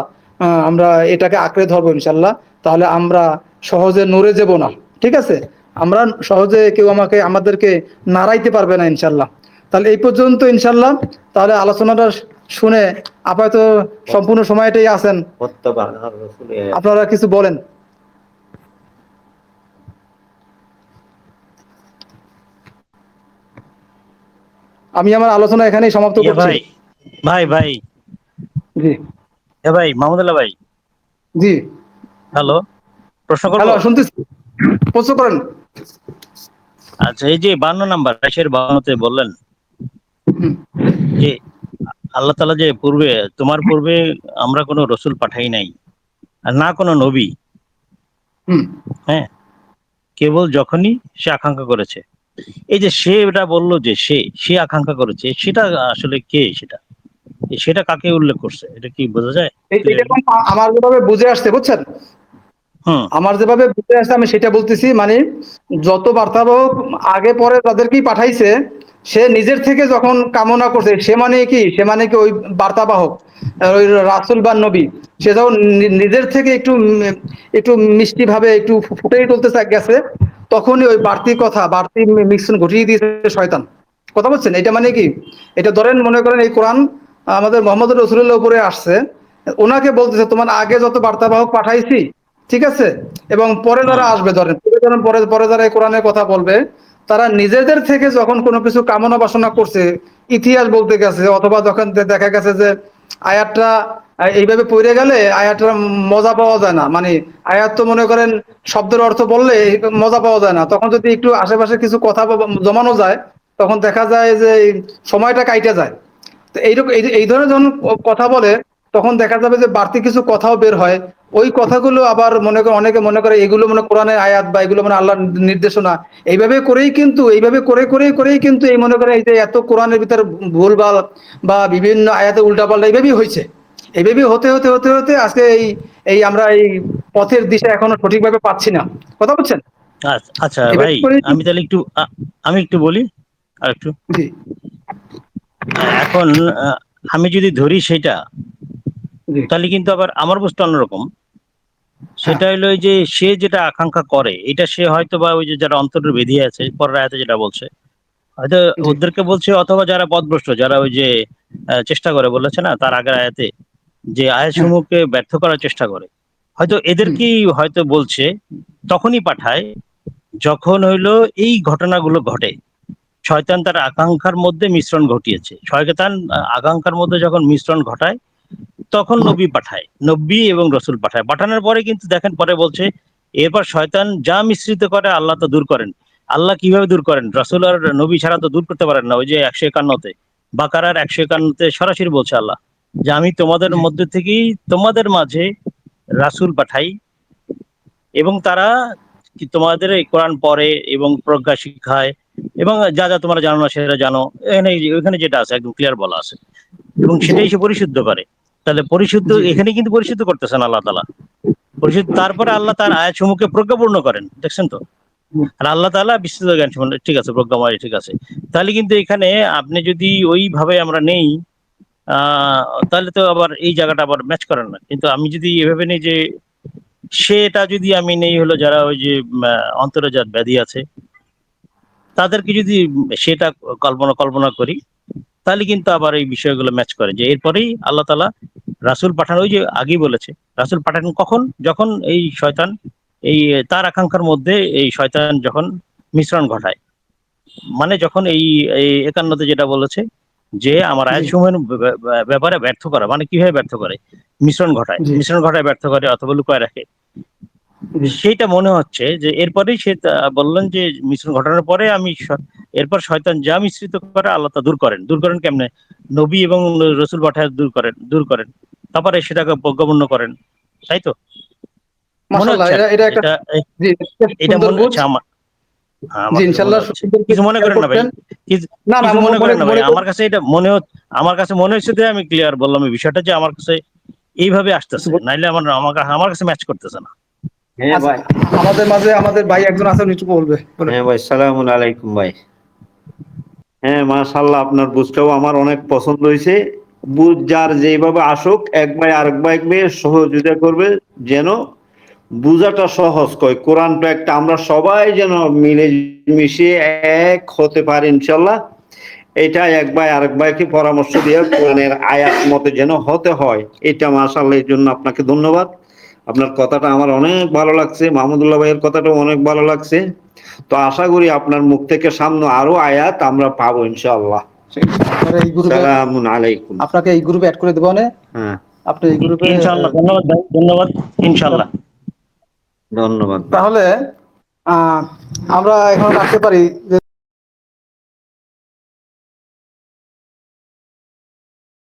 আমরা এটাকে আঁকড়ে ধরবো ইনশাল্লাহ। তাহলে আমরা সহজে নড়ে যাব না, ঠিক আছে? আমরা সহজে কেউ আমাদেরকে নাড়াইতে পারবে না ইনশাল্লাহ। তাহলে এই পর্যন্ত ইনশাল্লাহ। তাহলে আলোচনাটা শুনে আপাতত সম্পূর্ণ সময়টাই আছেন, আপনারা কিছু বলেন। আমি আমার আলোচনা এখানেই সমাপ্ত করছি। ভাই ভাই ভাই জি ভাই মাহমুদুল্লাহ ভাই, জি, হ্যালো, প্রশ্ন করবো? হ্যালো, শুনতেছি, প্রশ্ন করেন। আচ্ছা, এই যে 52 নাম্বার 52-তে বললেন যে আল্লাহ তাআলা যে তোমার পূর্বে আমরা কোনো রসুল পাঠাই নাই আর না কোনো নবী, হুম হ্যাঁ, কেবল যখনই সে আকাঙ্ক্ষা করেছে। এই যে সে এটা বললো যে সে আকাঙ্ক্ষা করেছে, সেটা আসলে কে? সেটা কাকে উল্লেখ করছে, এটা কি বোঝা যায়? এটা আমার যেভাবে বুঝে আসছে, বুঝছেন, হুম আমার যেভাবে বুঝে আসছে আমি সেটা বলতেছি। মানে যত বার্তাবাহক আগে পরে তাদেরকেই পাঠাইছে, সে নিজের থেকে যখন কামনা করছে, সে মানে কি ওই বার্তাবাহক, ওই রাসূল বা নবী, সে যখন নিজের থেকে একটু মিষ্টি ভাবে একটু ফুটেই তুলতে গেছে, তখনই ওই বাড়তি মিশ্রণ ঘটিয়ে দিয়েছে শয়তান। কথা বলছেন? এটা মানে কি, এটা ধরেন মনে করেন এই কোরআন আমাদের মোহাম্মদ রাসূলুল্লাহর উপরে আসছে, ওনাকে বলতেছে তোমার আগে যত বার্তাবাহক পাঠাইছি, ঠিক আছে, এবং পরে যারা আসবে, ধরেন পরে পরে যারা এই কোরআনের কথা বলবে, তারা নিজেদের থেকে যখন কোনো কিছু কামনা বাসনা করছে, ইতিহাস বলতে গেছে, অথবা যখন দেখা গেছে যে আয়াতটা এইভাবে পড়ে গেলে আয়াতটা মজা পাওয়া যায় না, মানে আয়াত তো মনে করেন শব্দের অর্থ বললে মজা পাওয়া যায় না, তখন যদি একটু আশেপাশে কিছু কথা জমানো যায়, তখন দেখা যায় যে সময়টা কাইটে যায়। তো এইরকম এই ধরনের যখন কথা বলে, তখন দেখা যাবে যে বাড়তি কিছু কথাও বের হয়। ওই কথাগুলো আবার অনেকে মনে করে এগুলো মানে কোরআনের আয়াত বা এগুলো মানে আল্লাহর নির্দেশনা। এইভাবে করেই কিন্তু এই মনে করে এই যে এত কোরআনের ভিতরে ভুলভাল বা বিভিন্ন আয়াতে উল্টাপাল্টা এইভাবেই হয়েছে। এইভাবেই হতে হতে হতে হতে আজকে এই এই আমরা এই পথের দিশা এখনো সঠিকভাবে পাচ্ছি না। কথা বলছেন? আচ্ছা আচ্ছা এইভাবে ভাই, করেই আমি তাহলে আমি একটু বলি আর একটু। জি এখন আমি যদি ধরি সেটা, জি তাহলে কিন্তু আবার আমার বুঝতে অন্যরকম। হ্যাঁ সেটা হলো ওই যে সে যেটা আকাঙ্ক্ষা করে, এটা সে হয়তো বা ওই যে যারা অন্তরের বেঁধে আছে, পরের আয়াতে যেটা বলছে, হয়তো জি ওদেরকে বলছে, অথবা যারা পথভ্রষ্ট, যারা ওই যে চেষ্টা করে, বলেছে না তার আগের আয়াতে, যে হ্যাঁ আয়াতসমূহকে ব্যর্থ করার চেষ্টা করে, হয়তো হুম, এদেরকেই হয়তো বলছে, তখনই পাঠায় যখন হইলো এই ঘটনাগুলো ঘটে। শয়তান তার আকাঙ্ক্ষার মধ্যে মিশ্রণ ঘটিয়েছে, শয়তান আকাঙ্ক্ষার মধ্যে যখন মিশ্রণ ঘটায়, তখন নবী পাঠায়, নবী এবং রসুল পাঠায়। পাঠানোর পরে কিন্তু দেখেন, পরে বলছে এরপর শয়তান যা মিশ্রিত করে আল্লাহ তো দূর করেন। আল্লাহ কিভাবে দূর করেন? রসুল আর নবী ছাড়া তো দূর করতে পারেন না। ওই যে 151-তে, বাকারার 151-তে সরাসরি বলছে আল্লাহ যে আমি তোমাদের জি মধ্যে থেকেই তোমাদের মাঝে রাসূল পাঠাই, এবং তারা তোমাদের এই কোরআন পড়ে এবং প্রজ্ঞা শিখায়, এবং যা যা তোমরা জানো না সেটা জানো। ওখানে যেটা আছে একদম ক্লিয়ার বলা আছে, এবং জি সেটাই সে পরিশুদ্ধ করে। তাহলে পরিশুদ্ধ, জি জি এখানে কিন্তু পরিশুদ্ধ করতেছেন আল্লাহ তাআলা, পরিশুদ্ধ। তারপরে আল্লাহ তার আয়াত সমূহকে প্রজ্ঞাপূর্ণ করেন, দেখছেন তো? আর আল্লাহ তাআলা বিস্তৃত জ্ঞান সম্পন্ন, ঠিক আছে, প্রজ্ঞাময়, ঠিক আছে। তাহলে কিন্তু এখানে আপনি যদি ওইভাবে আমরা নেই, আহ তাহলে তো আবার এই জায়গাটা আবার ম্যাচ করে না। কিন্তু আমি যদি এভাবে নেই যে সেটা যদি আমি নেই হলো যারা ওই যে অন্তরে যার ব্যাধি আছে, তাদেরকে যদি সেটা কল্পনা কল্পনা করি, তাহলে কিন্তু আবার এই বিষয়গুলো ম্যাচ করে, যে এরপরেই আল্লাহ তাআলা রাসূল পাঠানো, ওই যে আগেই বলেছে রাসূল পাঠান কখন, যখন এই শয়তান এই তার আকাঙ্ক্ষার মধ্যে এই শয়তান যখন মিশ্রণ ঘটায়, মানে যখন এই 51 যেটা বলেছে যে আমার জি। আয়াতসমূহের ব্যাপারে ব্যর্থ করা, মানে কিভাবে ব্যর্থ করে, মিশ্রণ ঘটায়, জি। মিশ্রণ ঘটায় ব্যর্থ করে অথবা লুকায় রাখে। জি। সেইটা মনে হচ্ছে যে এরপরেই সে বললেন যে মিশ্রণ ঘটানোর পরে আমি এরপর শয়তান যা মিশ্রিত করে আল্লাহ তা দূর করেন। দূর করেন কেমনে? নবী এবং রসুল পাঠায় দূর করেন, তারপরে সেটাকে প্রজ্ঞাপন্য করেন, তাই তো মনে মাশাআল্লাহ, হচ্ছে আর কি। এটা একটা এটা জি, এটা সুন্দর মনে বুঝ। হচ্ছে আমার, হ্যাঁ জি, আমার কাছে মনে ইনশাআল্লাহ হচ্ছে। সুন্দর করে কিছু মনে খেয়াল করেন না ভাই, করছেন। কিছু না, না, কিছু মনে করেন না ভাই, মনে আমার কাছে এটা আমার কাছে মনে হচ্ছে যে আমি ক্লিয়ার বললাম এই বিষয়টা, যে আমার কাছে এইভাবে আসতেছে, নাইলে আমার কাছে ম্যাচ করতেছে না। হ্যাঁ আচ্ছা, ভাই। আমাদের মাঝে আমাদের ভাই একজন আছেন, একটু বলবে বলে। হ্যাঁ ভাই, সালামুন আলাইকুম ভাই। হ্যাঁ, মাশাআল্লাহ, আপনার বুঝটাও আমার অনেক পছন্দ হয়েছে। বুঝ যার যেভাবে আসুক, এক ভাই আরেক ভাইকে সহযোগিতা করবে যেন বুঝাটা সহজ কয়। কোরআনটা একটা আমরা সবাই যেন মিলে মিশে এক হতে পারি ইনশাল্লাহ। এটা এক ভাই আরেক ভাইকে পরামর্শ দিয়ে কোরআনের আয়াত মতে যেন হতে হয়। এটা মাশাআল্লাহ, এর জন্য আপনাকে ধন্যবাদ। আপনার কথাটা আমার অনেক ভালো লাগছে, মাহমুদুল্লাহ ভাইয়ের কথাটাও অনেক ভালো লাগছে। তো আশা করি আপনার মুখ থেকে সামনে আরো আয়াত আমরা পাবো ইনশাআল্লাহ। আপনারা এই গ্রুপে, সালামুন আলাইকুম। আপনাকে এই গ্রুপে অ্যাড করে দেবো না? হ্যাঁ, আপনি এই গ্রুপে ইনশাআল্লাহ, ধন্যবাদ ভাই, ধন্যবাদ, ইনশাআল্লাহ। ধন্যবাদ। তাহলে আমরা এখন রাখতে পারি যে